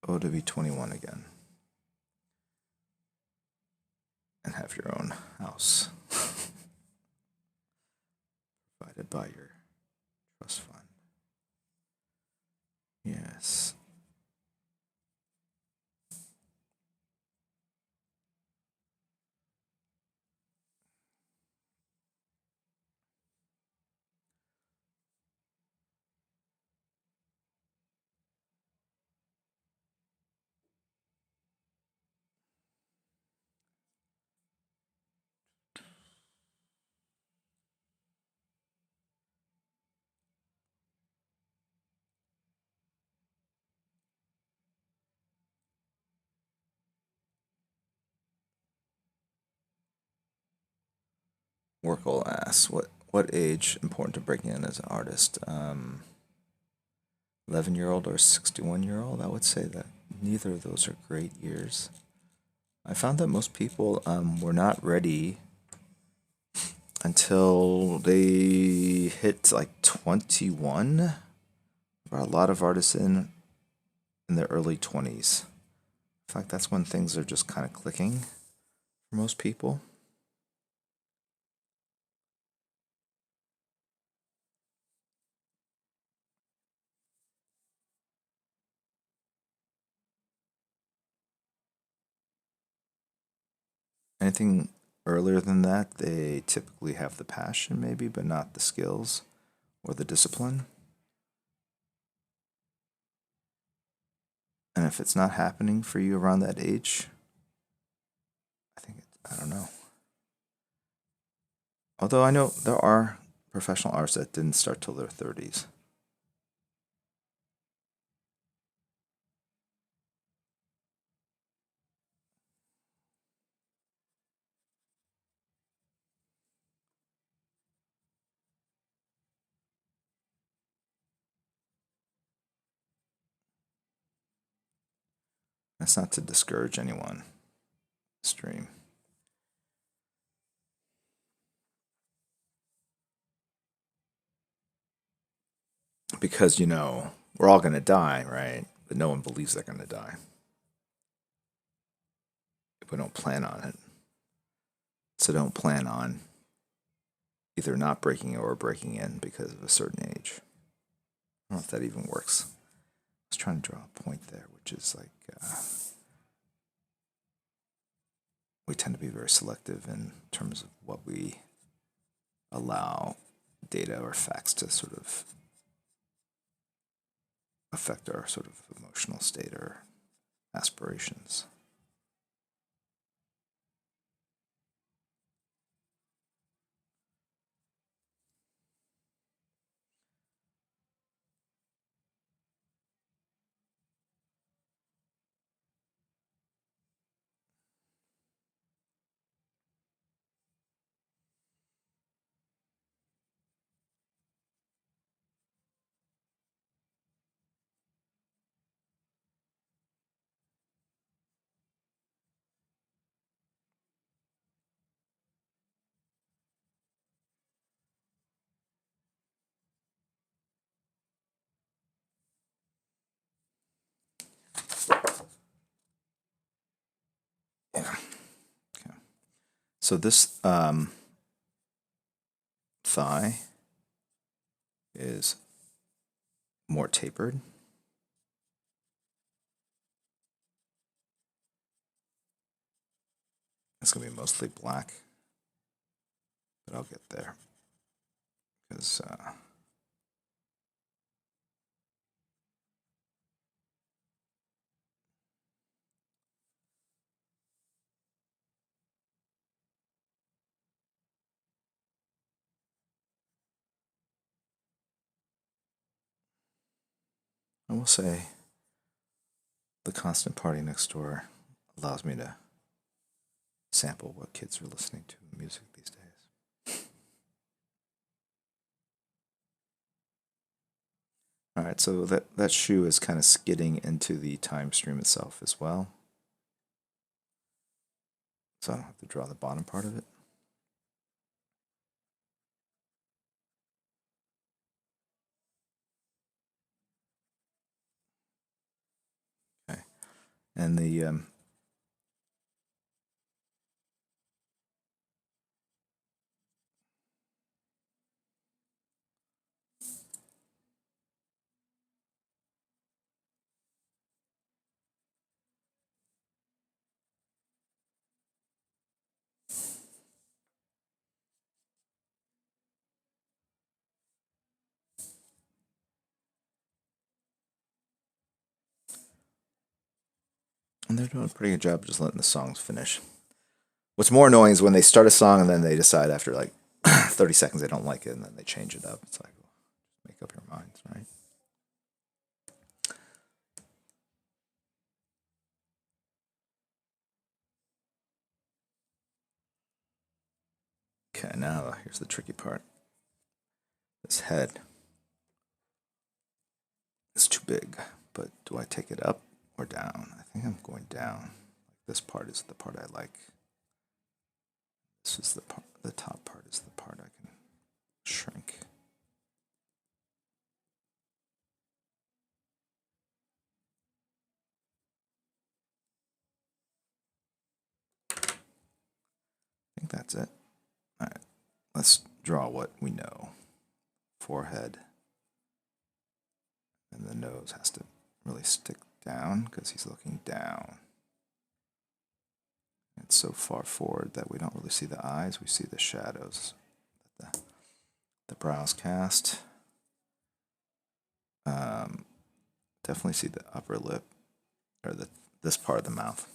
Oh, to be 21 again and have your own house provided by your trust fund. Yes. Workle asks, what age important to breaking in as an artist? 11-year-old or 61-year-old? I would say that neither of those are great years. I found that most people were not ready until they hit like 21. Brought a lot of artists in their early 20s. In fact, that's when things are just kind of clicking for most people. Anything earlier than that, they typically have the passion, maybe, but not the skills or the discipline. And if it's not happening for you around that age, I don't know. Although I know there are professional artists that didn't start till their 30s. That's not to discourage anyone. Stream. Because, we're all going to die, right? But no one believes they're going to die if we don't plan on it. So don't plan on either not breaking or breaking in because of a certain age. I don't know if that even works. I was trying to draw a point there, which is like we tend to be very selective in terms of what we allow data or facts to sort of affect our sort of emotional state or aspirations. Yeah. Okay. So this thigh is more tapered. It's going to be mostly black, but I'll get there because I will say the constant party next door allows me to sample what kids are listening to in music these days. All right, so that shoe is kind of skidding into the time stream itself as well. So I don't have to draw the bottom part of it. Okay, and they're doing a pretty good job just letting the songs finish. What's more annoying is when they start a song and then they decide after like 30 seconds they don't like it and then they change it up. It's like, well, make up your minds, right? Okay, now here's the tricky part. This head is too big, but do I take it up or down? I think I'm going down. This part is the part I like. This is the part, the top part is the part I can shrink. I think that's it. All right, let's draw what we know. Forehead. And the nose has to really stick down because he's looking down. It's so far forward that we don't really see the eyes, we see the shadows that the brows cast. Definitely see the upper lip, or this part of the mouth.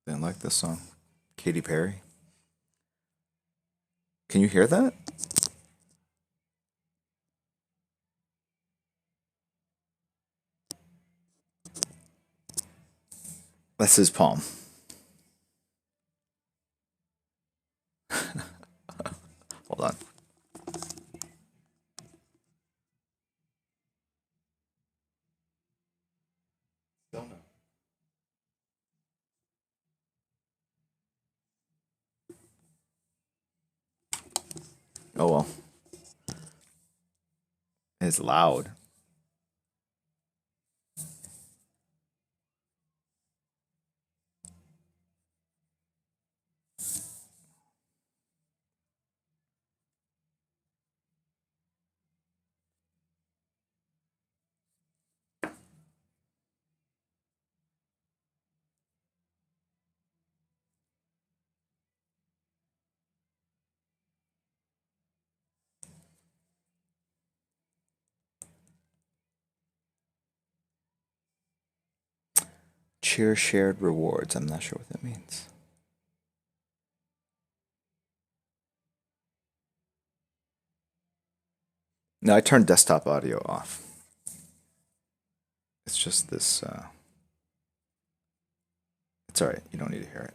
Didn't like this song. Katy Perry. Can you hear that? That's his palm. Hold on. Don't know. Oh well. It's loud. Cheer shared rewards. I'm not sure what that means. No, I turned desktop audio off. It's just this. It's all right. You don't need to hear it.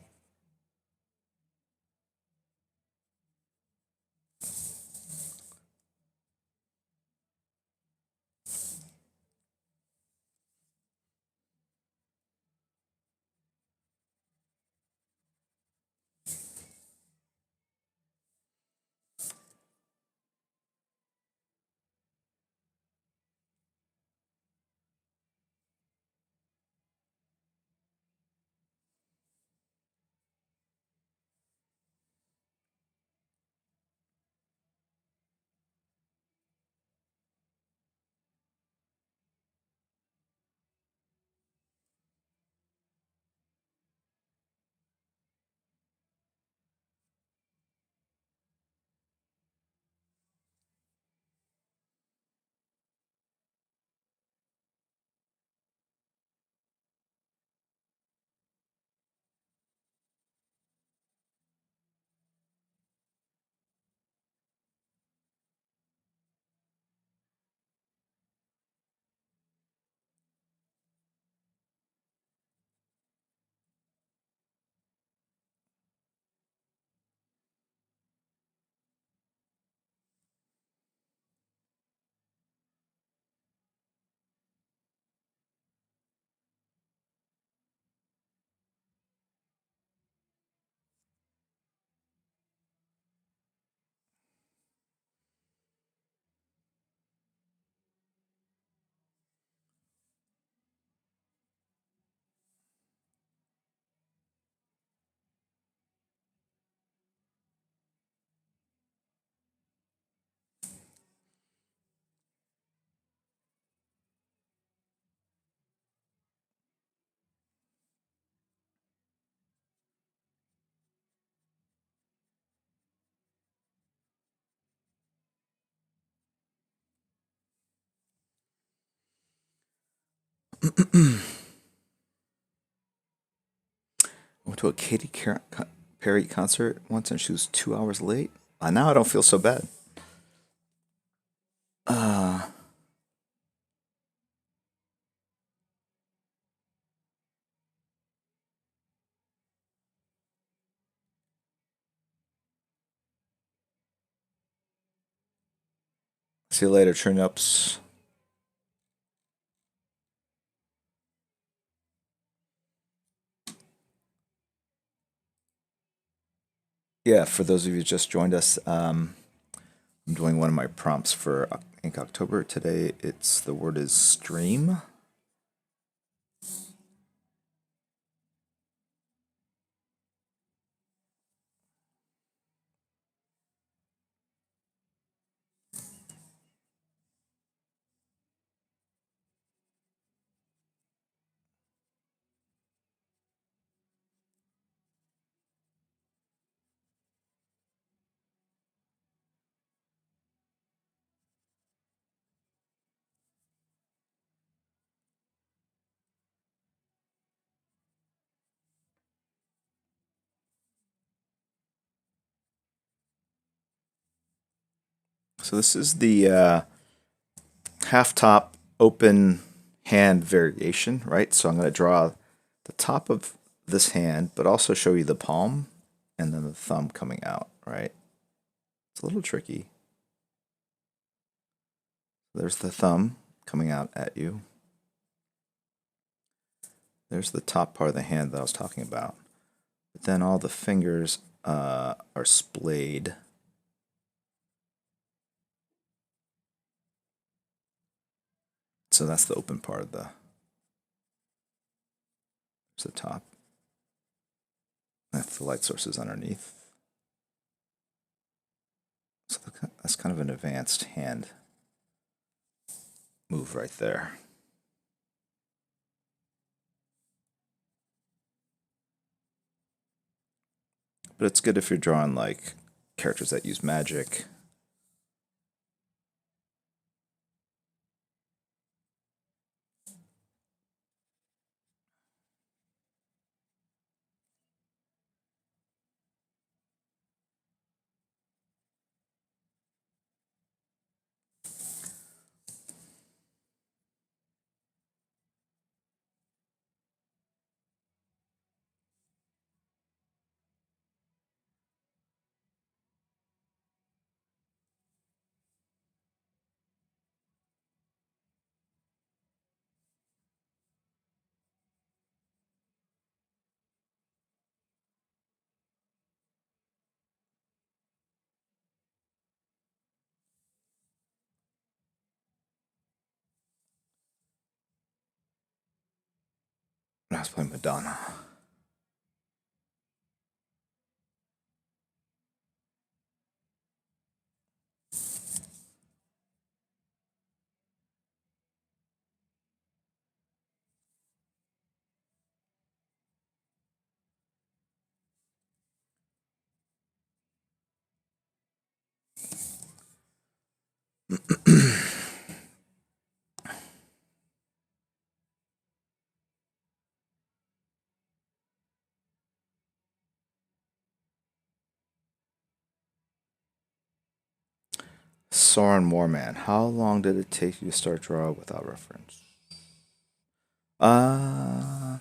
I went to a Perry concert once and she was 2 hours late. Now I don't feel so bad. Uh, See you later, turn ups. Yeah, for those of you who just joined us, I'm doing one of my prompts for Ink October today. The word is stream. So this is the half top open hand variation, right? So I'm going to draw the top of this hand, but also show you the palm and then the thumb coming out, right? It's a little tricky. There's the thumb coming out at you. There's the top part of the hand that I was talking about. But then all the fingers are splayed. So that's the open part of the top. That's the light sources underneath. So that's kind of an advanced hand move right there. But it's good if you're drawing like characters that use magic. Let's play Madonna. Soren Moorman. How long did it take you to start drawing without reference? Uh,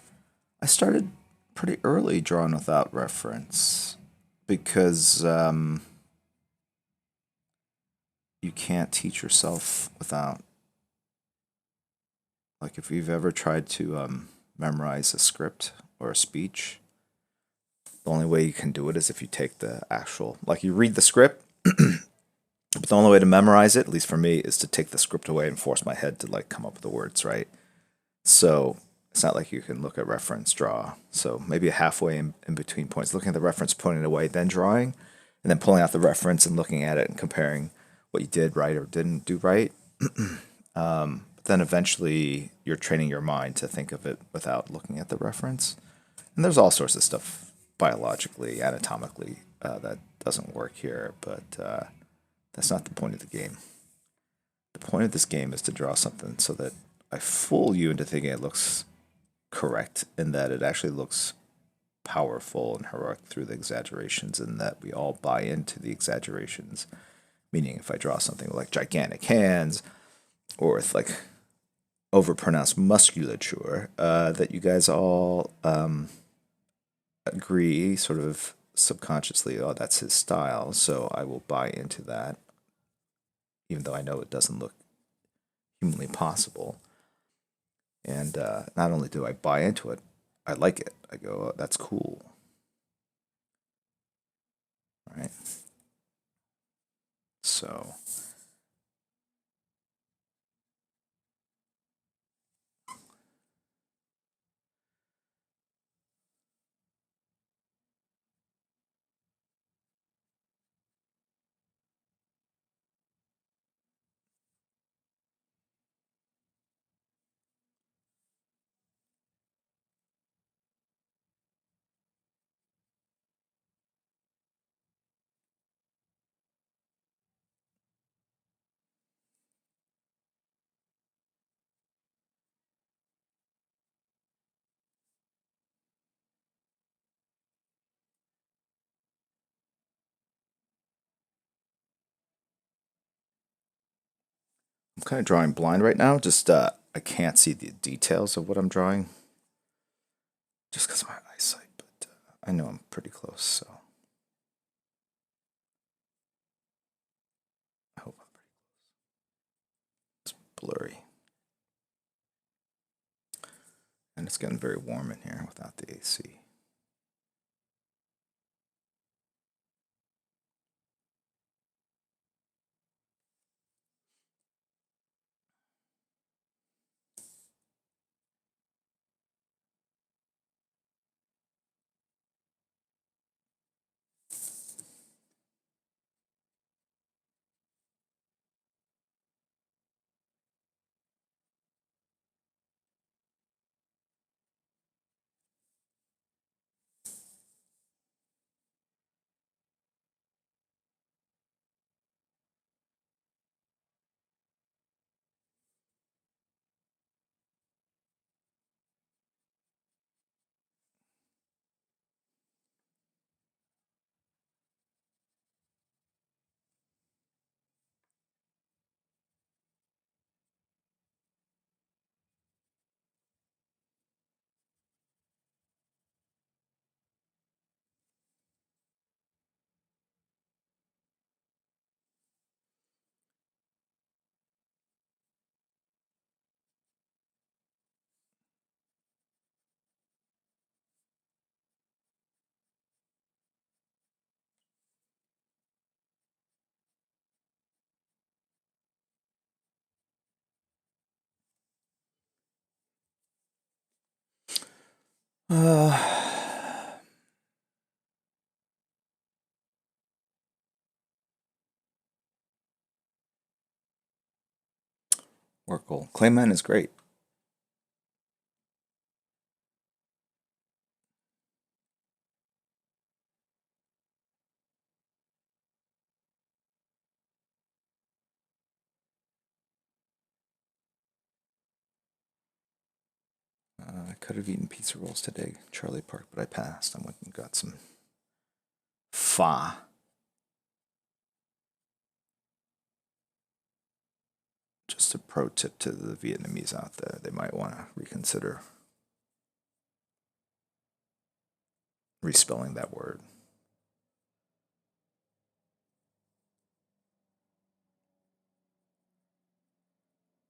I started pretty early drawing without reference because you can't teach yourself without, like, if you've ever tried to memorize a script or a speech, the only way you can do it is if you take the actual, like, you read the script, but the only way to memorize it, at least for me, is to take the script away and force my head to, like, come up with the words, right? So it's not like you can look at reference, draw. So maybe a halfway in between points, looking at the reference, pointing it away, then drawing, and then pulling out the reference and looking at it and comparing what you did right or didn't do right. But then eventually you're training your mind to think of it without looking at the reference. And there's all sorts of stuff biologically, anatomically, that doesn't work here, but that's not the point of the game. The point of this game is to draw something so that I fool you into thinking it looks correct and that it actually looks powerful and heroic through the exaggerations, and that we all buy into the exaggerations. Meaning, if I draw something with like gigantic hands or with like overpronounced musculature, that you guys all agree sort of subconsciously, oh, that's his style, so I will buy into that, even though I know it doesn't look humanly possible. And not only do I buy into it, I like it. I go, oh, that's cool. Right? So, I'm kind of drawing blind right now. Just I can't see the details of what I'm drawing just because of my eyesight, but I know I'm pretty close, so I hope I'm blurry. And it's getting very warm in here without the AC. Uh, Oracle. Clayman is great. I could have eaten pizza rolls today, Charlie Park, but I passed. I went and got some pho. Just a pro tip to the Vietnamese out there. They might want to reconsider respelling that word.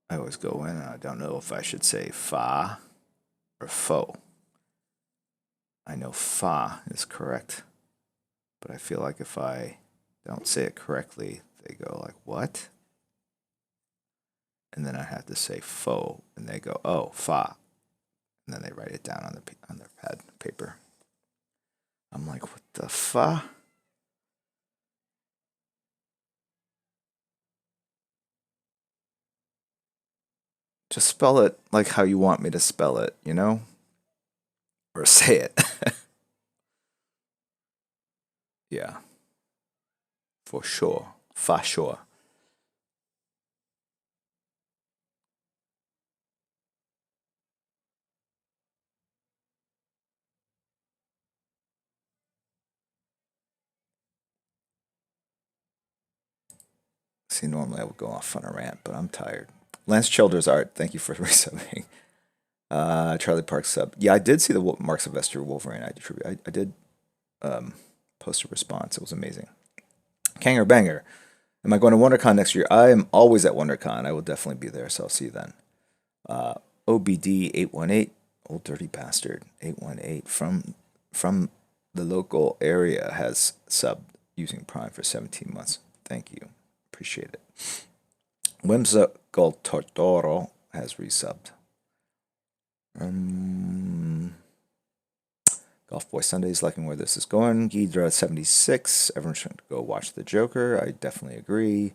I always go in and I don't know if I should say fa or faux. I know fa is correct, but I feel like if I don't say it correctly, they go like, "What?" And then I have to say faux, and they go, "Oh, fa," and then they write it down on their pad paper. I'm like, "What the fa?" Just spell it like how you want me to spell it, you know, or say it. Yeah, for sure, for sure. See, normally I would go off on a rant, but I'm tired. Lance Childers art. Thank you for resubbing. Charlie Park sub. Yeah, I did see the Mark Sylvester Wolverine I tribute. I did um, post a response. It was amazing. Kanger Banger. Am I going to WonderCon next year? I am always at WonderCon. I will definitely be there, so I'll see you then. Uh, OBD 818, old dirty bastard 818 from the local area has subbed using Prime for 17 months. Thank you. Appreciate it. Whimsical Tortoro has resubbed. Um, Golf Boy Sundays, liking where this is going. Ghidra 76. Everyone should go watch The Joker. I definitely agree.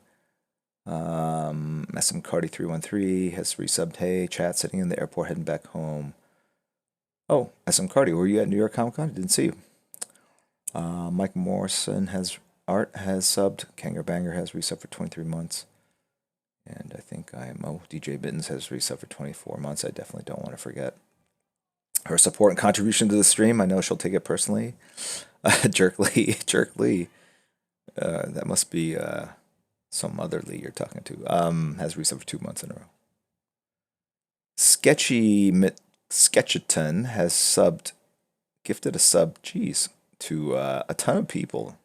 SM Cardi 313 has resubbed. Hey, chat, sitting in the airport, heading back home. Oh, SM Cardi, were you at New York Comic Con? Didn't see you. Mike Morrison has subbed. Kanger Banger has resubbed for 23 months. And I think IMO DJ Bittens has resubbed for 24 months. I definitely don't want to forget her support and contribution to the stream. I know she'll take it personally. Jerk Lee. That must be some other Lee you're talking to. Has resubbed for 2 months in a row. Sketcheton has gifted a sub, geez, to a ton of people.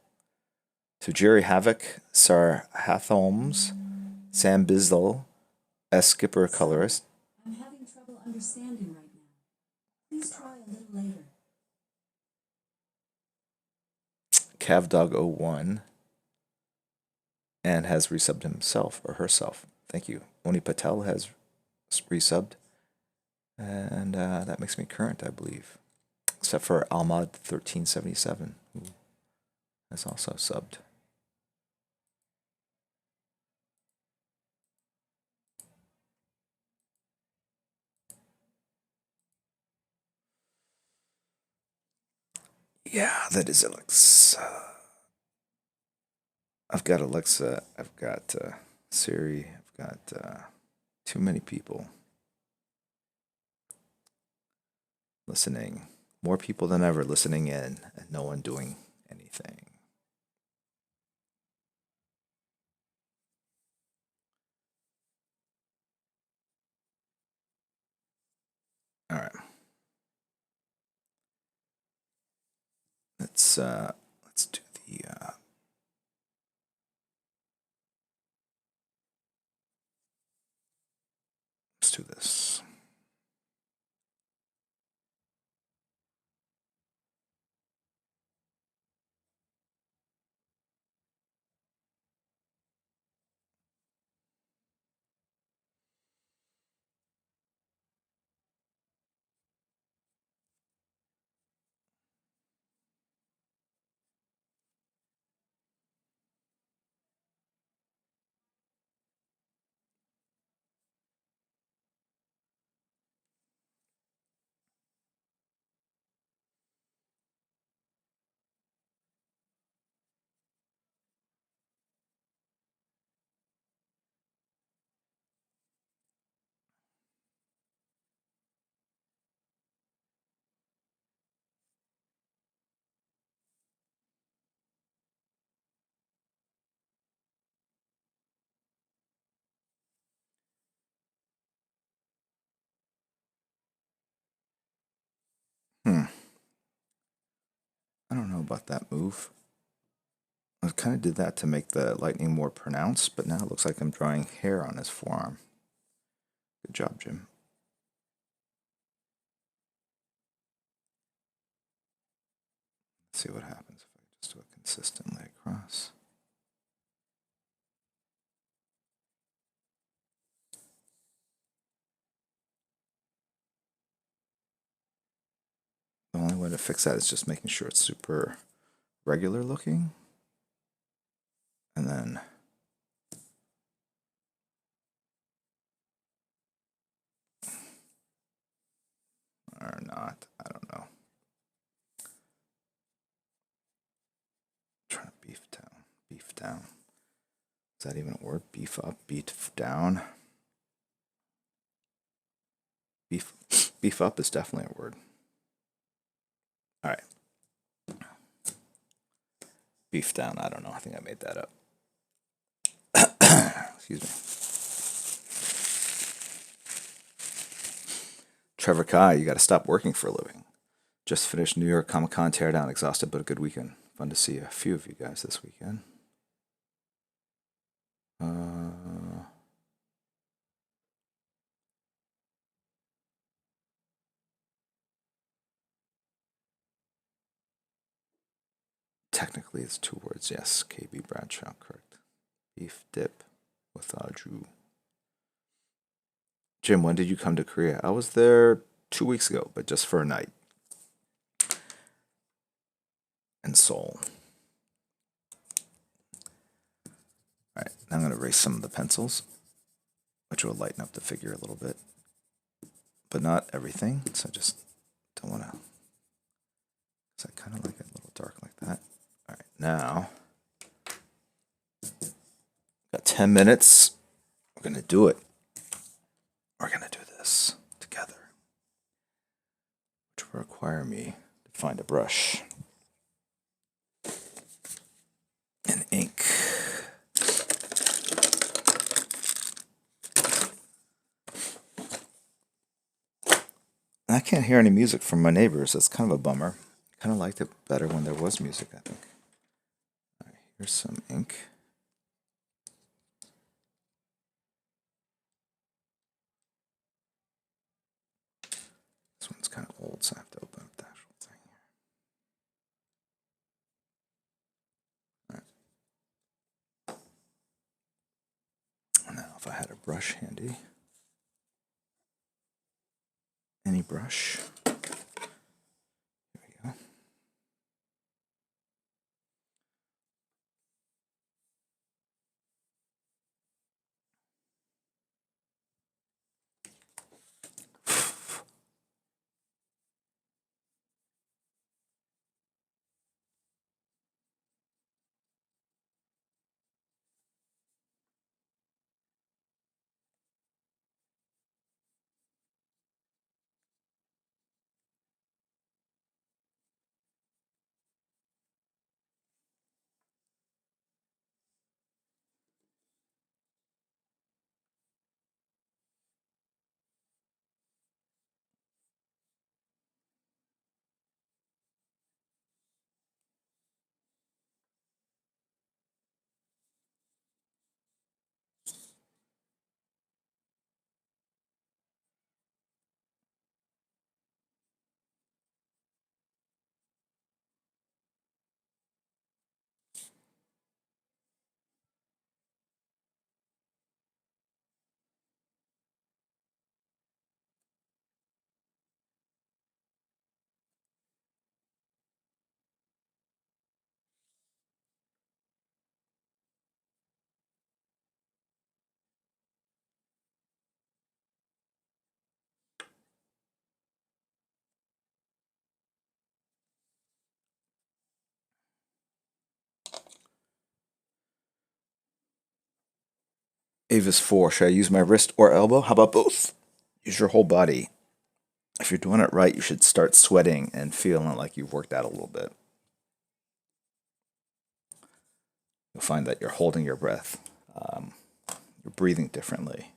To Jerry Havoc, Sar Hatholmes, Sam Bizdle, S. Skipper Colorist, I'm having trouble understanding right now. Please try a little later. CavDog01, and has resubbed himself or herself. Thank you. Oni Patel has resubbed, and that makes me current, I believe. Except for Almad1377, who has also subbed. Yeah, that is Alexa. I've got Alexa. I've got Siri. I've got too many people listening. More people than ever listening in, and no one doing anything. All right. Let's do the let's do this. I don't know about that move. I kind of did that to make the lightning more pronounced, but now it looks like I'm drawing hair on his forearm. Good job, Jim. Let's see what happens if I just do it consistently across. The only way to fix that is just making sure it's super regular looking. And then or not, I don't know. I'm trying to beef down. Beef down. Is that even a word? Beef up, beef down. Beef up is definitely a word. All right. Beef down, I don't know. I think I made that up. Excuse me. Trevor Kai, you got to stop working for a living. Just finished New York Comic Con teardown, exhausted but a good weekend. Fun to see a few of you guys this weekend. Technically, it's 2 words. Yes, KB Bradshaw, correct. Beef dip with Drew. Jim, when did you come to Korea? I was there 2 weeks ago, but just for a night. In Seoul. All right, now I'm going to erase some of the pencils, which will lighten up the figure a little bit, but not everything. So I just don't want to, because I kind of like it a little dark like that. All right, now, got 10 minutes. We're going to do it. We're going to do this together, which will require me to find a brush and ink. I can't hear any music from my neighbors. That's kind of a bummer. Kind of liked it better when there was music, I think. All right, here's some ink. This one's kind of old, so I have to open up the actual thing here. All right. Now, if I had a brush handy, any brush. Here we go. Avis 4, should I use my wrist or elbow? How about both? Use your whole body. If you're doing it right, you should start sweating and feeling like you've worked out a little bit. You'll find that you're holding your breath. You're breathing differently.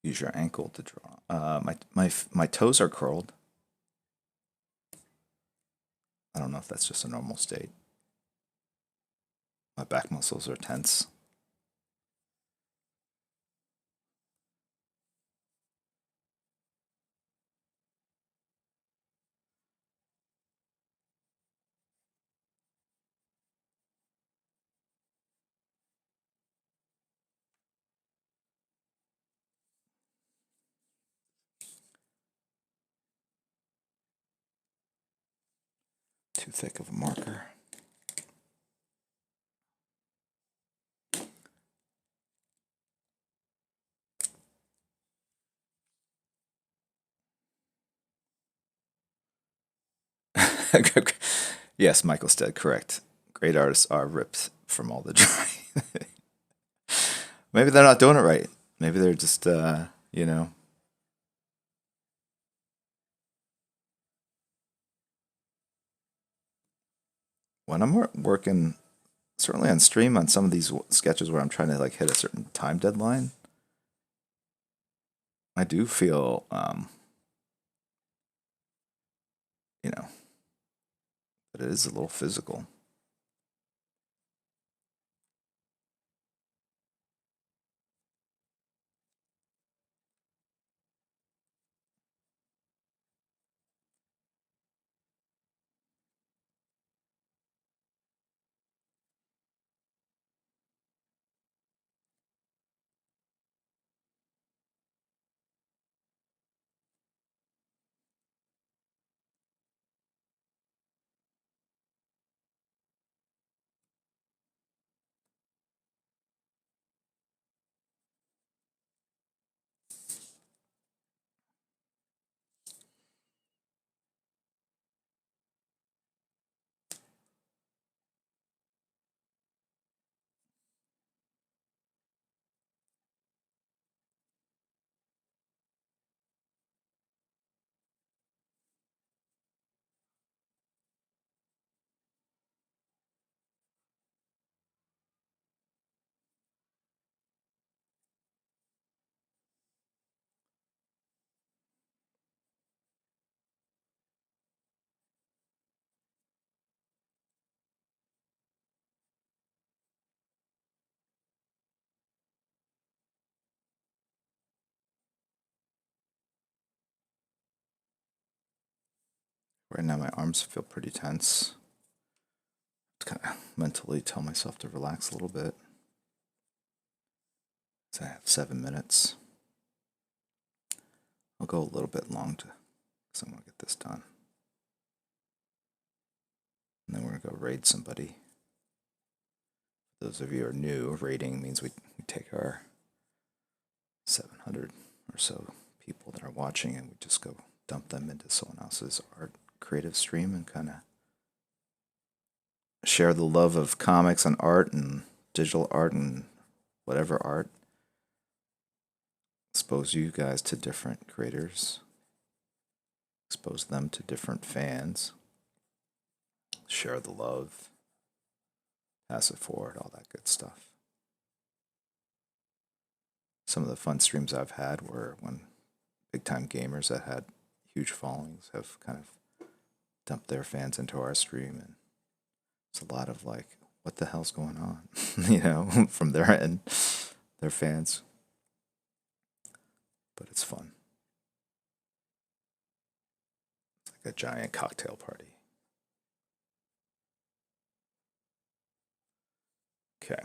use your ankle to draw. My toes are curled. I don't know if that's just a normal state. My back muscles are tense. Too thick of a marker. Yes, Michael Stead, correct. Great artists are ripped from all the drawing. Maybe they're not doing it right. Maybe they're just, you know. When I'm working, certainly on stream on some of these sketches where I'm trying to like hit a certain time deadline, I do feel, you know, that it is a little physical. Right now, my arms feel pretty tense. Kind of mentally tell myself to relax a little bit. So I have 7 minutes. I'll go a little bit long because I want to get this done. And then we're going to go raid somebody. For those of you who are new, raiding means we take our 700 or so people that are watching and we just go dump them into someone else's art creative stream and kind of share the love of comics and art and digital art and whatever art. Expose you guys to different creators, expose them to different fans, share the love, pass it forward, all that good stuff. Some of the fun streams I've had were when big time gamers that had huge followings have kind of dumped their fans into our stream, and it's a lot of like, what the hell's going on, from their end, their fans. But it's fun. It's like a giant cocktail party. Okay.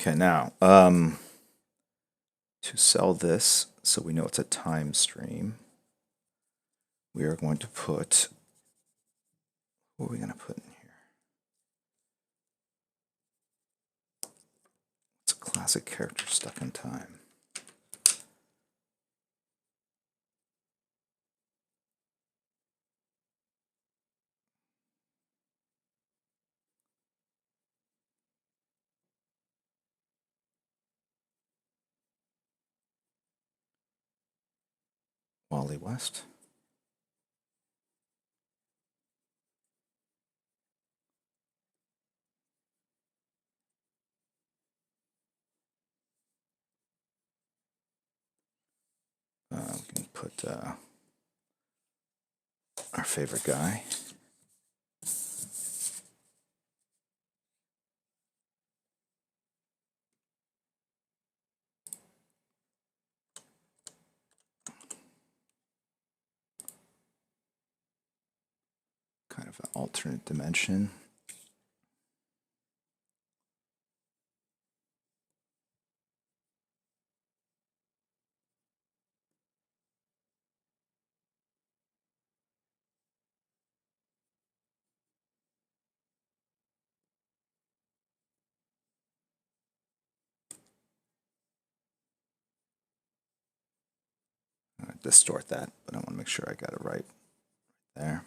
Okay, now, to sell this, so we know it's a time stream, we are going to put, what are we going to put in here? It's a classic character stuck in time. Wally West. We can put our favorite guy. Kind of an alternate dimension. Distort that, but I want to make sure I got it right there.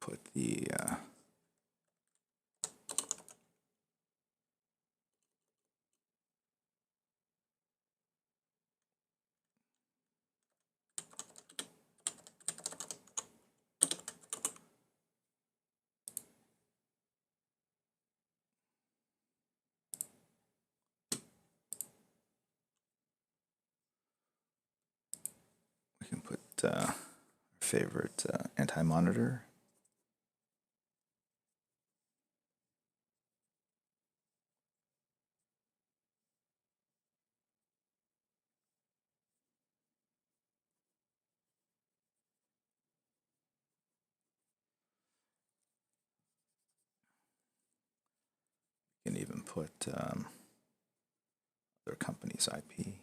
Put the we can put our favorite anti-monitor. You can even put their company's IP.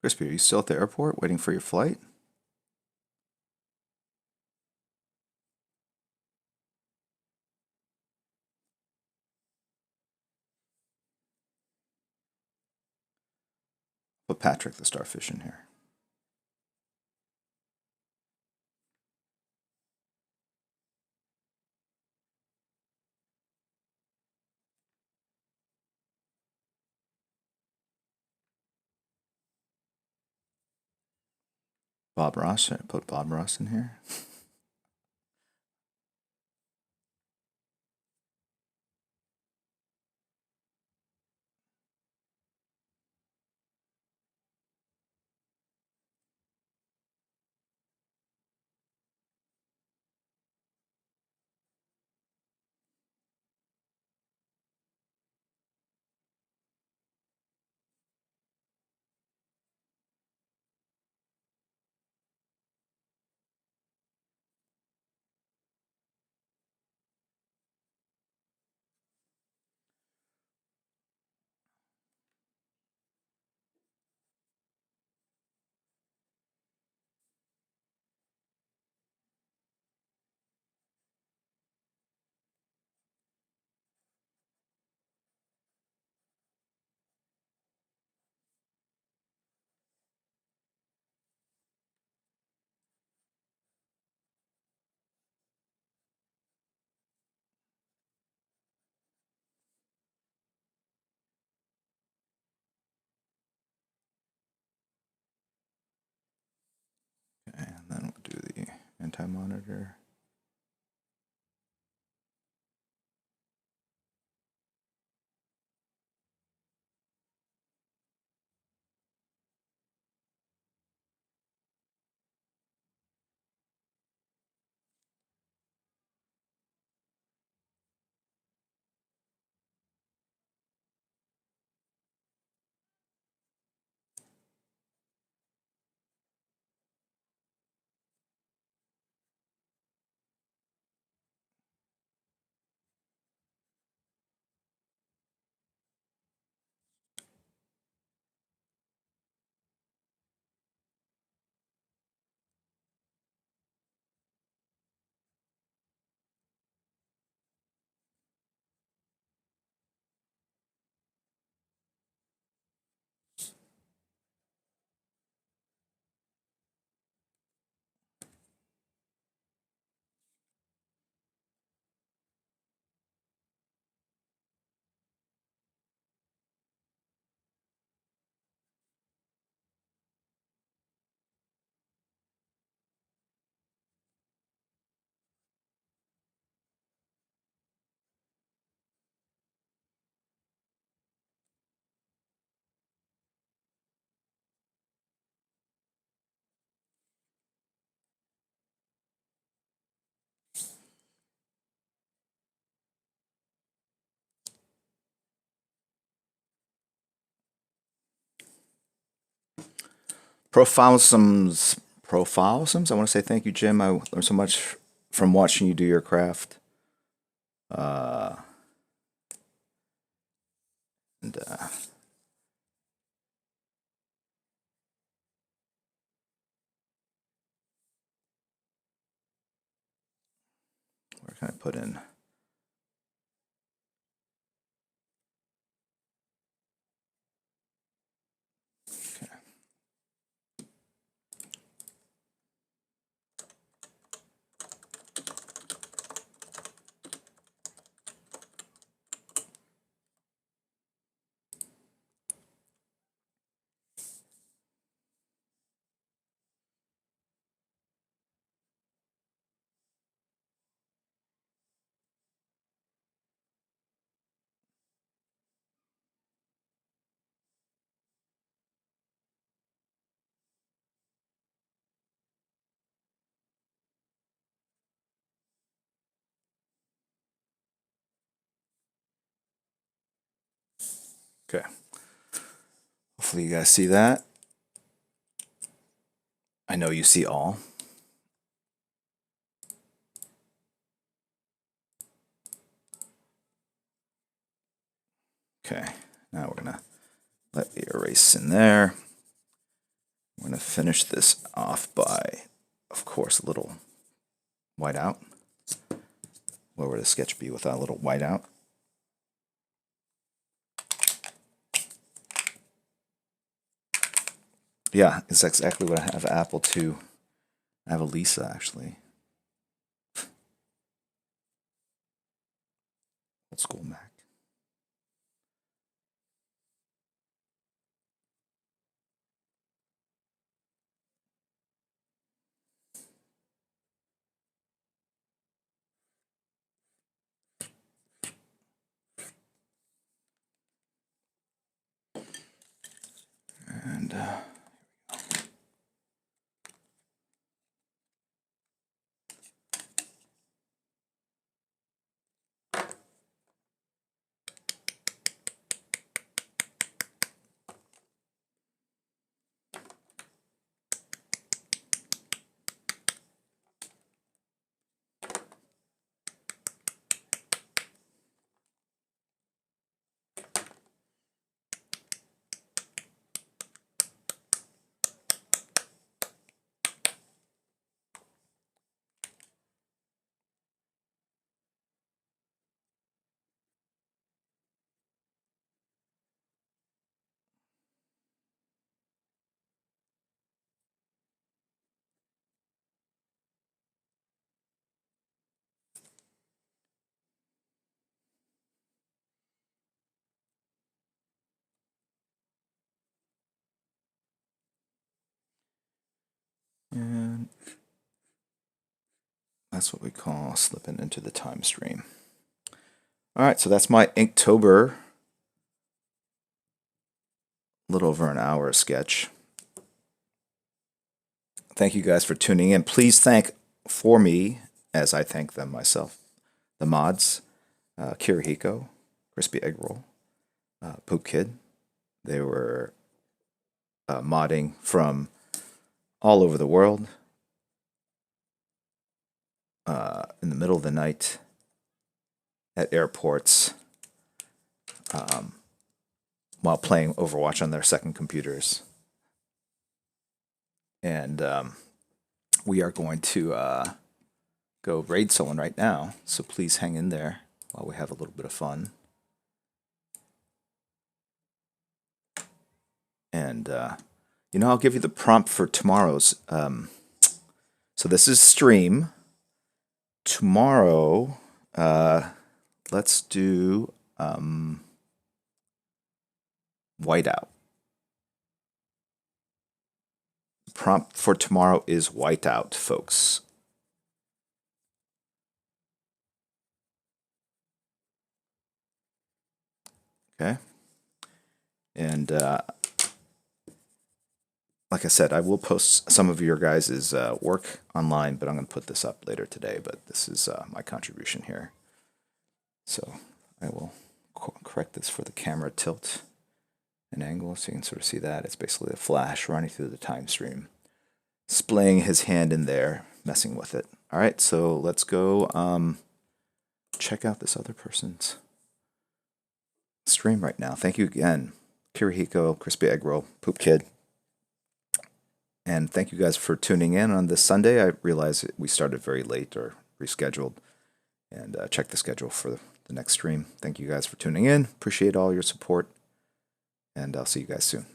Crispy, are you still at the airport waiting for your flight? Put Patrick the Starfish in here. Bob Ross, put Bob Ross in here. time monitor. Profilisms. I want to say thank you, Jim. I learned so much from watching you do your craft. And where can I put in? Okay. Okay. Hopefully you guys see that. I know you see all. Okay. Now we're gonna let the erase in there. We're gonna finish this off by, of course, a little whiteout. Where would a sketch be without a little whiteout? Yeah, it's exactly what I have Apple II. I have a Lisa, actually. Old school Mac. And That's what we call slipping into the time stream. All right, so that's my Inktober, a little over an hour sketch. Thank you guys for tuning in. Please thank for me, as I thank them myself, the mods, Kirihiko, Crispy Egg Roll, Poop Kid. They were modding from all over the world in the middle of the night at airports while playing Overwatch on their second computers. And we are going to go raid someone right now, so please hang in there while we have a little bit of fun. And, I'll give you the prompt for tomorrow's. So this is stream. Tomorrow, let's do whiteout. Prompt for tomorrow is whiteout, folks. Okay. And like I said, I will post some of your guys' work online, but I'm going to put this up later today. But this is my contribution here. So I will correct this for the camera tilt and angle so you can sort of see that. It's basically a flash running through the time stream, splaying his hand in there, messing with it. All right, so let's go check out this other person's stream right now. Thank you again, Kirihiko, Crispy Egg Roll, Poop Kid. And thank you guys for tuning in on this Sunday. I realize we started very late or rescheduled. And check the schedule for the next stream. Thank you guys for tuning in. Appreciate all your support. And I'll see you guys soon.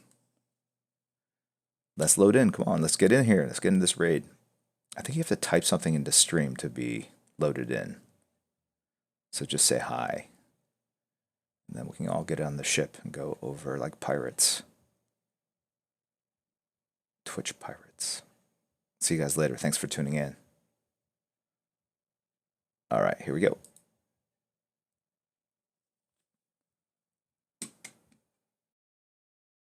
Let's load in. Come on, let's get in here. Let's get in this raid. I think you have to type something into stream to be loaded in. So just say hi. And then we can all get on the ship and go over like pirates. Twitch pirates. See you guys later. Thanks for tuning in. All right, here we go.